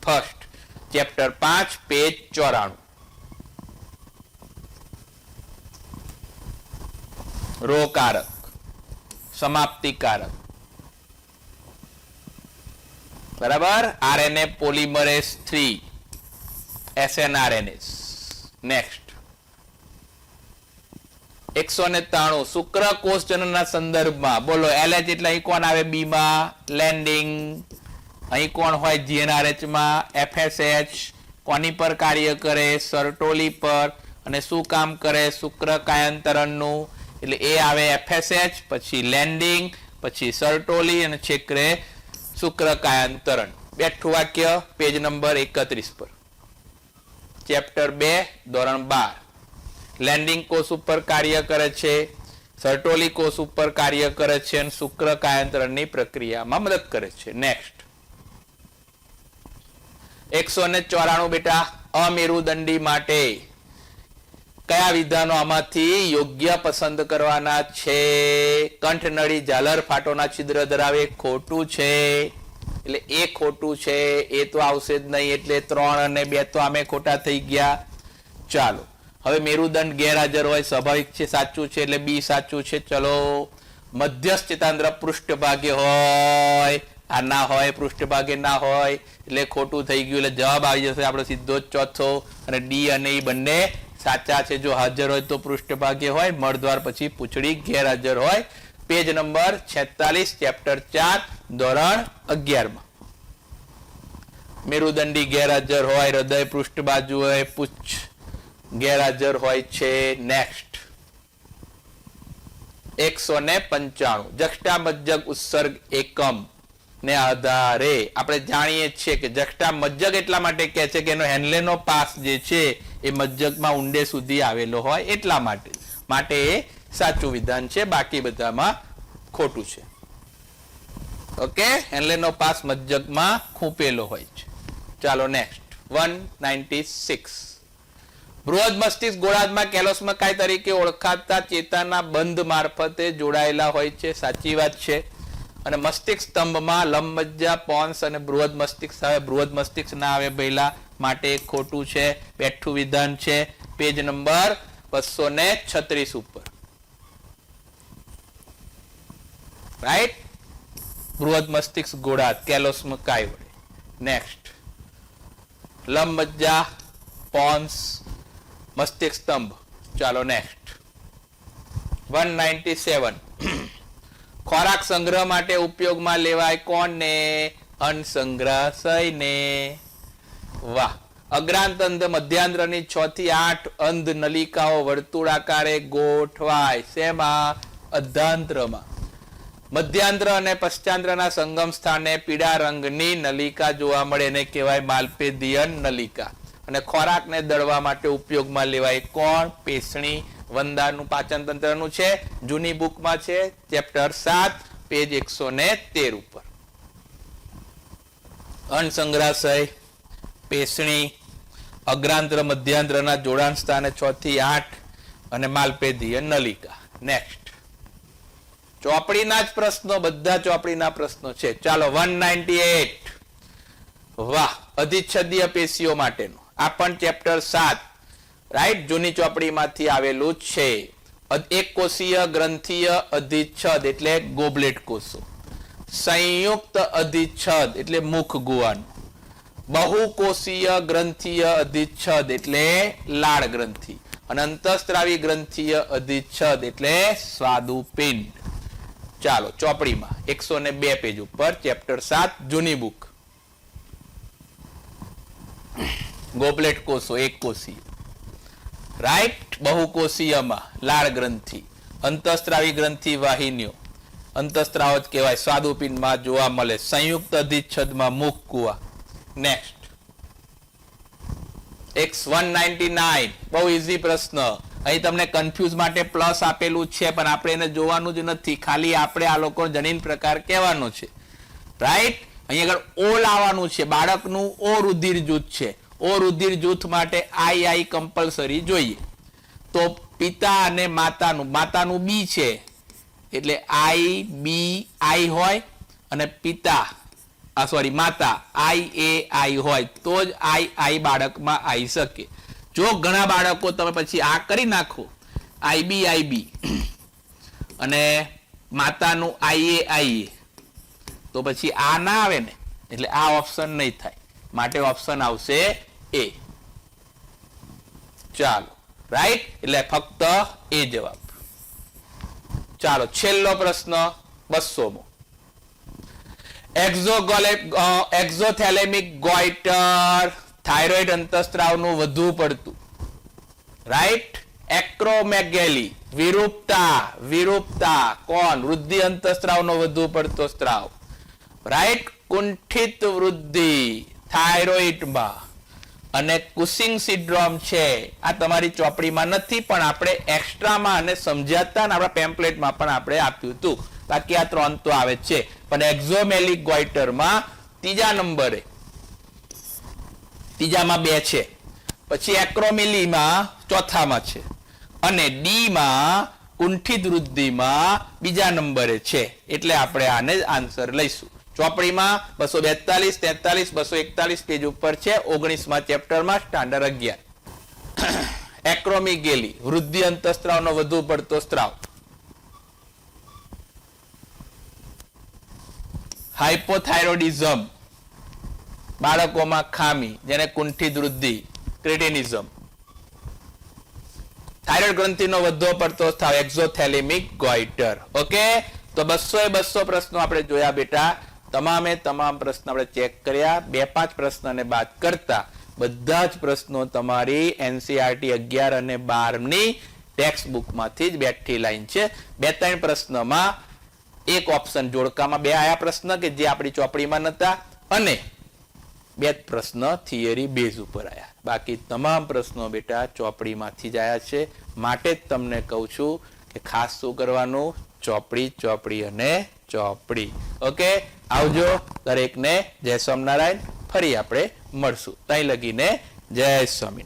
ફર્સ્ટ. Chapter 5 page 94. રોકારક, સમાપ્તિકારક, બરાબર. RNA polymerase 3 SNRNAs. નેક્સ્ટ 193 શુક્રકોષજનનના સંદર્ભમાં બોલો. LH એટલે અહીં કોણ આવે? બી માં લેન્ડિંગ. અહીં કોણ હોય? GnRH માં FSH. કોની પર કાર્ય કરે? સર્ટોલી પર. અને શું કામ કરે? શુક્ર કાયાંતરણનું. એટલે એ આવે FSH, પછી લેન્ડિંગ, પછી સર્ટોલી અને છેકરે શુક્ર કાયાંતરણ. બેઠું વાક્ય પેજ નંબર 31 પર. ચેપ્ટર 2 ધોરણ 12. લેન્ડિંગ કોષ ઉપર કાર્ય કરે છે, સર્ટોલી કોષ ઉપર કાર્ય કરે છે અને શુક્ર કાયાંતરણની પ્રક્રિયામાં મદદ કરે છે. નેક્સ્ટ 194 બેટા. અમેરુદંડી માટે કયા વિધાનો આમાંથી યોગ્ય પસંદ કરવાના છે? કંઠનળી ઝાલર ફાટોના છિદ્ર ધરાવે. ખોટું છે, એટલે એ ખોટું છે. એ તો આવશે જ નહીં, એટલે 3 અને 2 તો આમે ખોટા થઈ ગયા. ચાલો હવે મેરુદંડ ગેરહાજર હોય સ્વાભાવિક છે, સાચું છે, એટલે બી સાચું છે. ચલો મધ્યસ્થ ચેતાંત્ર પૃષ્ઠભાગે હોય, આ ના હોય, પૃષ્ઠભાગે ના હોય, એટલે ખોટું થઈ ગયું. એટલે જવાબ આવી જશે આપણો સીધો જ ચોથો. અને ડી અને ઈ બંને સાચા છે. જો હાજર હોય તો પૃષ્ઠભાગે હોય, મળદ્વાર પછી પૂંછડી ગેરહાજર હોય. પેજ નંબર 46 ચેપ્ટર 4 ધોરણ 11 માં મેરુદંડી ગેરહાજર હોય, હૃદય પૃષ્ઠ બાજુ હોય, પૂછ ગેરહાજર હોય છે. નેક્સ્ટ 195 જક્ષટામજ્જક ઉત્સર્ગ એકમ ને આધારે આપણે જાણીએ છીએ કે જક્ષટામજ્જક એટલા માટે કહે છે કે એનો હેન્લેનો પાસ જે છે એ મજ્જકમાં ઊંડે સુધી આવેલો હોય એટલા માટે એ સાચું વિધાન છે. બાકી બધામાં ખોટું છે. ઓકે, હેન્લેનો પાસ મજ્જકમાં ખૂંપેલો હોય છે. ચાલો નેક્સ્ટ 196 બૃહદ મસ્તિષ્ક ગોળાર્ધમાં કેલોસ્મકાય તરીકે ઓળખાતા ચેતાના બંધ મારફતે જોડાયેલા હોય છે. સાચી વાત છે. અને મસ્તિષ્ક સ્તંભમાં લંબમજ્જા, પોન્સ અને બૃહદ મસ્તિષ્ક આવે. બૃહદ મસ્તિષ્ક ના આવે પહેલા, માટે ખોટું છે. બેઠું વિધાન છે. પેજ નંબર 236 ઉપર. રાઈટ, બૃહદ મસ્તિષ્ક ગોળાર્ધ કેલોસ્મકાય વડે. નેક્સ્ટ લંબમજ્જા, પોન્સ, મસ્તિષ્ક સ્તંભ. ચાલો નેક્સ્ટ 197 ખોરાક સંગ્રહ માટે ઉપયોગમાં લેવાય કોને? અન્નસંગ્રહાશયને. વાહ. અગ્રાંત અંધ મધ્યાંત્રની 6 થી 8 અંધ નલિકાઓ વર્તુળાકારે ગોઠવાય. શેમાં? અર્ધાંત્રમાં. મધ્યાંત્ર અને પશ્ચાંત્રના સંગમ સ્થાને પીળા રંગની નલિકા જોવા મળે, એને કહેવાય માલ્પેધિયન નલિકા. અને ખોરાકને દળવા માટે ઉપયોગમાં લેવાય કોણ? પેશણી. વંદાનું પાચન તંત્રનું છે, જૂની બુકમાં છે, ચેપ્ટર 7 પેજ 113 ઉપર. અન્નસંગ્રહાશય, પેશણી, અગ્રાંત્ર મધ્યાંત્રના જોડાણ સ્થાને 6 થી 8 અને માલ્પેધિયન નલિકા. નેક્સ્ટ ચોપડીના જ પ્રશ્નો, બધા ચોપડીના પ્રશ્નો છે. ચાલો 198 વાહ. અધિચ્છદીય પેશીઓ માટેનું આ પણ ચેપ્ટર 7 રાઈટ, જૂની ચોપડીમાંથી આવેલું છે. એક કોષીય ગ્રંથીય અધિચ્છદ એટલે ગોબલેટ કોષો. સંયુક્ત અધિચ્છદ એટલે મુખ ગુવાનું. બહુકોષીય ગ્રંથીય અધિચ્છદ એટલે લાળ ગ્રંથિ. અને અંતઃસ્ત્રાવી ગ્રંથીય અધિચ્છદ એટલે સ્વાદુપિંડ. ચાલો ચોપડીમાં 102 પેજ ઉપર ચેપ્ટર 7 જૂની બુક. ગોબલેટ કોષો એક કોષીય. રાઈટ, બહુકોષીયમાં લાળ ગ્રંથિ, અંતઃસ્ત્રાવી ગ્રંથિ વાહિનીઓ, અંતઃસ્ત્રાવ જ કહેવાય, સ્વાદુપિંડમાં જોવા મળે. સંયુક્ત અધિચ્છદમાં મુખ કુવા. નેક્સ્ટ 199 બહુ ઈઝી પ્રશ્ન. અહીં તમને કન્ફ્યુઝ માટે પ્લસ આપેલું છે, પણ આપણે એને જોવાનું જ નથી. ખાલી આપણે આ લોકો જનીન પ્રકાર કહેવાનો છે. રાઈટ, અહીં આગળ ઓ લાવવાનું છે. બાળકનું ઓ રુધિર જૂથ છે. ઓ રુધિર જૂથ માટે આઈ કમ્પલસરી જોઈએ. તો પિતા અને માતાનું બી છે એટલે આઈ બી આઈ હોય અને પિતા માતા આઈ હોય તો જ આઈ બાળકમાં આવી શકે. જો ઘણા બાળકો તમે પછી આ કરી નાખો આઈ બી અને માતાનું આઈએ તો પછી આ ના આવે ને, એટલે આ ઓપ્શન નહીં થાય, માટે ઓપ્શન આવશે એ. ચાલો રાઈટ, એટલે ફક્ત એ જવાબ. ચાલો છેલ્લો પ્રશ્ન 200મો. એક્ઝોથેલેમિક ગોઈટર થાઇરોઇડ અંતઃસ્ત્રાવનું વધુ પડતું, રાઈટ. એક્રોમેગેલી વિરૂપતા કોણ? વૃદ્ધિ અંતઃસ્ત્રાવનો વધુ પડતો સ્ત્રાવ, રાઈટ. કુંઠિત વૃદ્ધિ થાઇરોઇડમાં. અને કુસિંગ સિન્ડ્રોમ છે, આ તમારી ચોપડીમાં નથી પણ આપણે એક્સ્ટ્રામાં અને સમજાતા આપણા પેમ્પલેટમાં પણ આપણે આપ્યું હતું. બાકી આ 3 તો આવે છે, પણ એક્ઝોમેલિક ગોઈટરમાં ત્રીજા નંબરે, ત્રીજામાં 2 છે, પછી એક્રોમેલીમાં ચોથામાં છે અને ડી માં કુંઠિત વૃદ્ધિમાં બીજા નંબરે છે. એટલે આપણે આને જ આન્સર લઈશું. ચોપડીમાં 242, 43, 241 પેજ ઉપર છે, 19મા ચેપ્ટરમાં સ્ટાન્ડર્ડ 11. એક્રોમેગેલી વૃદ્ધિ અંતઃસ્ત્રાવનો વધુ પડતો સ્ત્રાવ. હાઇપોથાઇરોડિઝમ બાળકોમાં ખામી, જેને કુંઠિત વૃદ્ધિ, ક્રેટિનિઝમ. થાઇરોઇડ ગ્રંથિનો વધુ પડતો સ્ત્રાવ એક્ઝોથેલેમિક ગોઈટર. ઓકે, તો 200 પ્રશ્નો આપણે જોયા બેટા. તમામ પ્રશ્ન આપણે ચેક કર્યા. 2-5 પ્રશ્નને બાદ કરતા બધા જ પ્રશ્નો તમારી એનસીઆરટી 11 અને 12ની ટેક્સ્ટ બુકમાંથી જ બેઠી લાઈન છે. 2-3 પ્રશ્નમાં એક ઓપ્શન જોડકામાં 2 આયા પ્રશ્ન કે જે આપણી ચોપડીમાં નતા અને 2 પ્રશ્ન થિયરી બેઝ ઉપર આયા. બાકી તમામ પ્રશ્નો બેટા ચોપડીમાંથી જ આયા છે. માટે જ તમને કહું છું કે ખાસ શું કરવાનું, ચોપડી અને ચોપડી. ઓકે, આવજો દરેકને. જય સ્વામિનારાયણ. ફરી આપણે મળશું. ત્યાં લગીને જય સ્વામિનારાયણ.